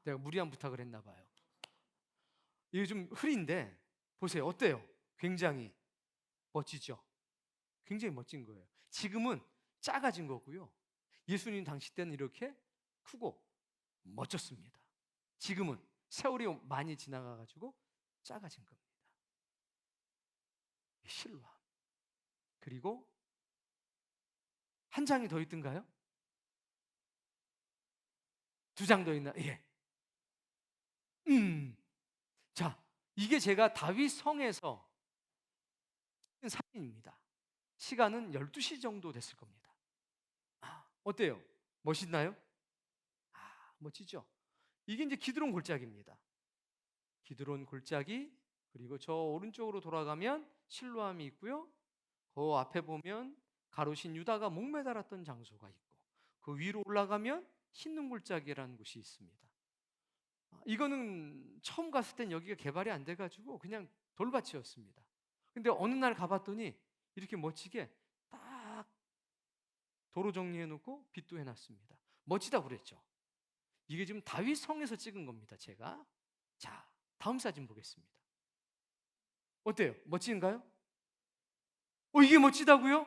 내가 무리한 부탁을 했나 봐요. 이게 좀 흐린데 보세요. 어때요? 굉장히 멋지죠? 굉장히 멋진 거예요. 지금은 작아진 거고요. 예수님 당시 때는 이렇게 크고 멋졌습니다. 지금은 세월이 많이 지나가가지고 작아진 겁니다. 실로암. 그리고 한 장이 더 있던가요? 2장 더 있나? 예. 자, 이게 제가 다윗 성에서 찍은 사진입니다. 시간은 12시 정도 됐을 겁니다. 어때요? 멋있나요? 멋지죠? 이게 이제 기드론 골짜기입니다. 기드론 골짜기, 그리고 저 오른쪽으로 돌아가면 실로암이 있고요. 그 앞에 보면 가로신 유다가 목매달았던 장소가 있고, 그 위로 올라가면 흰눈 골짜기라는 곳이 있습니다. 이거는 처음 갔을 땐 여기가 개발이 안 돼가지고 그냥 돌밭이었습니다. 근데 어느 날 가봤더니 이렇게 멋지게 딱 도로 정리해 놓고 빛도 해놨습니다. 멋지다고 그랬죠. 이게 지금 다윗 성에서 찍은 겁니다, 제가. 자, 다음 사진 보겠습니다. 어때요? 멋진가요? 이게 멋지다고요?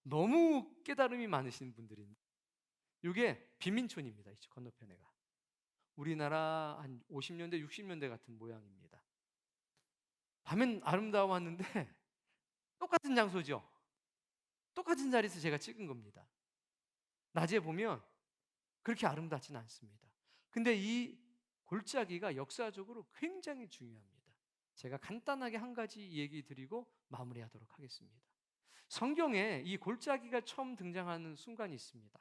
너무 깨달음이 많으신 분들인데, 이게 빈민촌입니다. 이쪽 건너편에가 우리나라 한 50년대 60년대 같은 모양입니다. 밤엔 아름다웠는데 똑같은 장소죠. 똑같은 자리에서 제가 찍은 겁니다. 낮에 보면 그렇게 아름답진 않습니다. 근데 이 골짜기가 역사적으로 굉장히 중요합니다. 제가 간단하게 한 가지 얘기 드리고 마무리하도록 하겠습니다. 성경에 이 골짜기가 처음 등장하는 순간이 있습니다.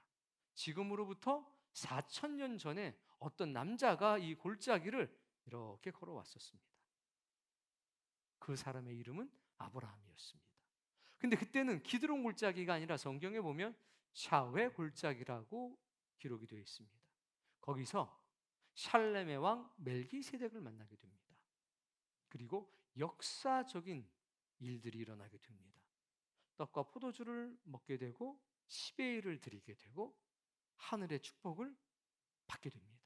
지금으로부터 4,000년 전에 어떤 남자가 이 골짜기를 이렇게 걸어왔었습니다. 그 사람의 이름은 아브라함이었습니다. 근데 그때는 기드론 골짜기가 아니라 성경에 보면 샤웨 골짜기라고 기록이 되어 있습니다. 거기서 샬렘의 왕 멜기세덱을 만나게 됩니다. 그리고 역사적인 일들이 일어나게 됩니다. 떡과 포도주를 먹게 되고 10의 1을 드리게 되고 하늘의 축복을 받게 됩니다.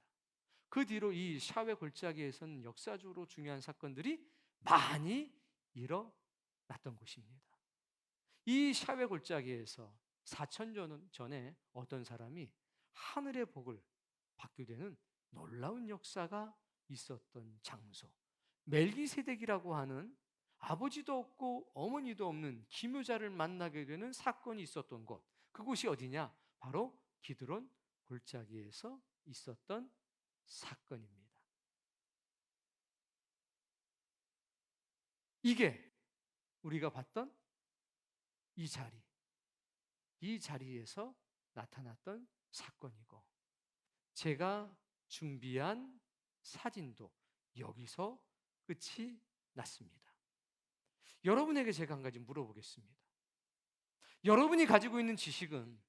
그 뒤로 이 샤웨 골짜기에서는 역사적으로 중요한 사건들이 많이 일어났던 곳입니다. 이 샤웨 골짜기에서 4,000년 전에 어떤 사람이 하늘의 복을 받게 되는 놀라운 역사가 있었던 장소, 멜기세덱이라고 하는 아버지도 없고 어머니도 없는 기묘자를 만나게 되는 사건이 있었던 곳, 그곳이 어디냐? 바로 기드론 골짜기에서 있었던 사건입니다. 이게 우리가 봤던 이 자리에서 나타났던 사건이고, 제가 준비한 사진도 여기서 끝이 났습니다. 여러분에게 제가 한 가지 물어보겠습니다. 여러분이 가지고 있는 지식은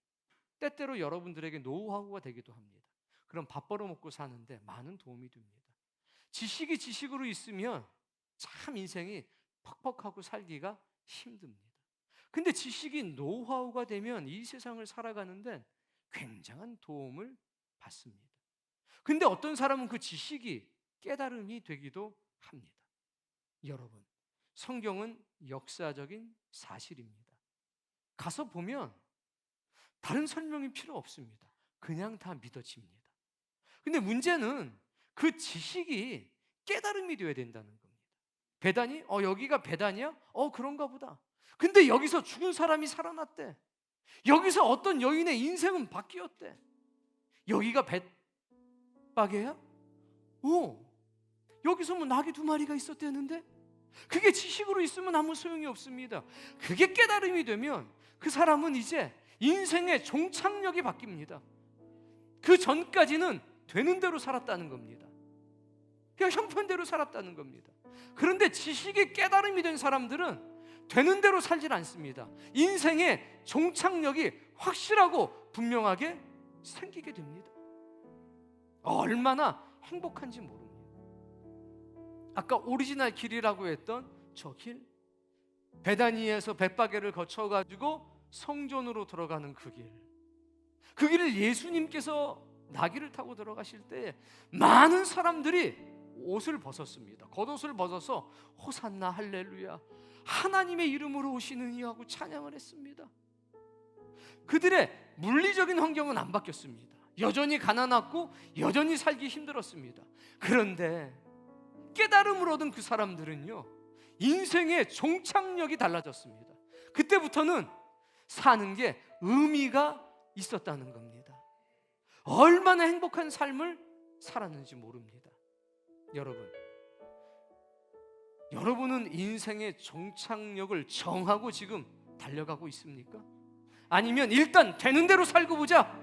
때때로 여러분들에게 노하우가 되기도 합니다. 그럼 밥 벌어먹고 사는데 많은 도움이 됩니다. 지식이 지식으로 있으면 참 인생이 퍽퍽하고 살기가 힘듭니다. 근데 지식이 노하우가 되면 이 세상을 살아가는데 굉장한 도움을 받습니다. 근데 어떤 사람은 그 지식이 깨달음이 되기도 합니다. 여러분, 성경은 역사적인 사실입니다. 가서 보면 다른 설명이 필요 없습니다. 그냥 다 믿어집니다. 근데 문제는 그 지식이 깨달음이 되어야 된다는 겁니다. 베단이? 여기가 베단이야? 그런가 보다. 근데 여기서 죽은 사람이 살아났대. 여기서 어떤 여인의 인생은 바뀌었대. 여기가 벳바게야? 여기서 뭐 낙이 2마리가 있었대는데? 그게 지식으로 있으면 아무 소용이 없습니다. 그게 깨달음이 되면 그 사람은 이제 인생의 종착역이 바뀝니다. 그 전까지는 되는 대로 살았다는 겁니다. 그냥 형편대로 살았다는 겁니다. 그런데 지식이 깨달음이 된 사람들은 되는 대로 살질 않습니다. 인생의 종착역이 확실하고 분명하게 생기게 됩니다. 얼마나 행복한지 모릅니다. 아까 오리지널 길이라고 했던 저 길, 베다니에서 벳바게를 거쳐가지고 성전으로 들어가는 그 길을 예수님께서 나귀를 타고 들어가실 때 많은 사람들이 옷을 벗었습니다. 겉옷을 벗어서 호산나 할렐루야, 하나님의 이름으로 오시는 이하고 찬양을 했습니다. 그들의 물리적인 환경은 안 바뀌었습니다. 여전히 가난했고 여전히 살기 힘들었습니다. 그런데 깨달음을 얻은 그 사람들은요, 인생의 종착역이 달라졌습니다. 그때부터는 사는 게 의미가 있었다는 겁니다. 얼마나 행복한 삶을 살았는지 모릅니다. 여러분은 인생의 종착역을 정하고 지금 달려가고 있습니까? 아니면 일단 되는 대로 살고 보자,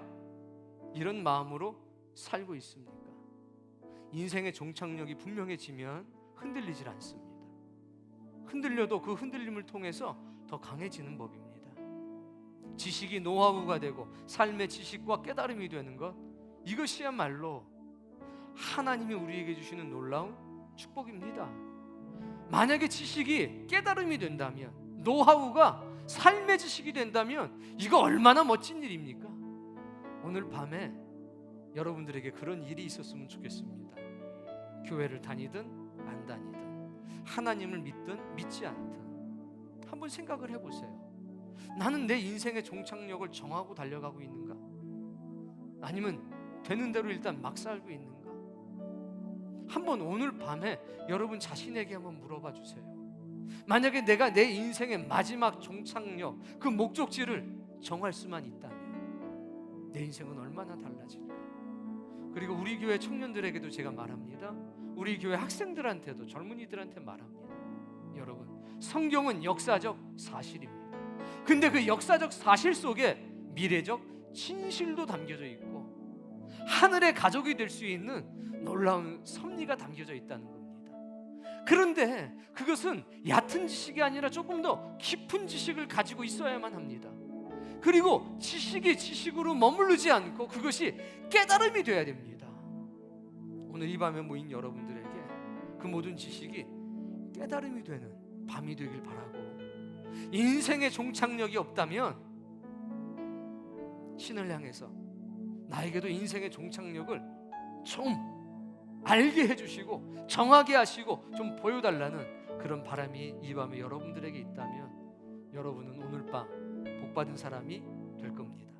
이런 마음으로 살고 있습니까? 인생의 종착역이 분명해지면 흔들리질 않습니다. 흔들려도 그 흔들림을 통해서 더 강해지는 법입니다. 지식이 노하우가 되고 삶의 지식과 깨달음이 되는 것, 이것이야말로 하나님이 우리에게 주시는 놀라운 축복입니다. 만약에 지식이 깨달음이 된다면, 노하우가 삶의 지식이 된다면 이거 얼마나 멋진 일입니까? 오늘 밤에 여러분들에게 그런 일이 있었으면 좋겠습니다. 교회를 다니든 안 다니든, 하나님을 믿든 믿지 않든 한번 생각을 해보세요. 나는 내 인생의 종착역을 정하고 달려가고 있는가? 아니면 되는 대로 일단 막 살고 있는가? 한번 오늘 밤에 여러분 자신에게 한번 물어봐 주세요. 만약에 내가 내 인생의 마지막 종착역, 그 목적지를 정할 수만 있다면 내 인생은 얼마나 달라질까? 그리고 우리 교회 청년들에게도 제가 말합니다. 우리 교회 학생들한테도, 젊은이들한테 말합니다. 여러분, 성경은 역사적 사실입니다. 근데 그 역사적 사실 속에 미래적 진실도 담겨져 있고 하늘의 가족이 될 수 있는 놀라운 섭리가 담겨져 있다는 겁니다. 그런데 그것은 얕은 지식이 아니라 조금 더 깊은 지식을 가지고 있어야만 합니다. 그리고 지식이 지식으로 머무르지 않고 그것이 깨달음이 되어야 됩니다. 오늘 이 밤에 모인 여러분들에게 그 모든 지식이 깨달음이 되는 밤이 되길 바라고, 인생의 종착역이 없다면 신을 향해서 나에게도 인생의 종착역을 좀 알게 해주시고 정하게 하시고 좀 보여달라는 그런 바람이 이 밤에 여러분들에게 있다면 여러분은 오늘 밤 복받은 사람이 될 겁니다.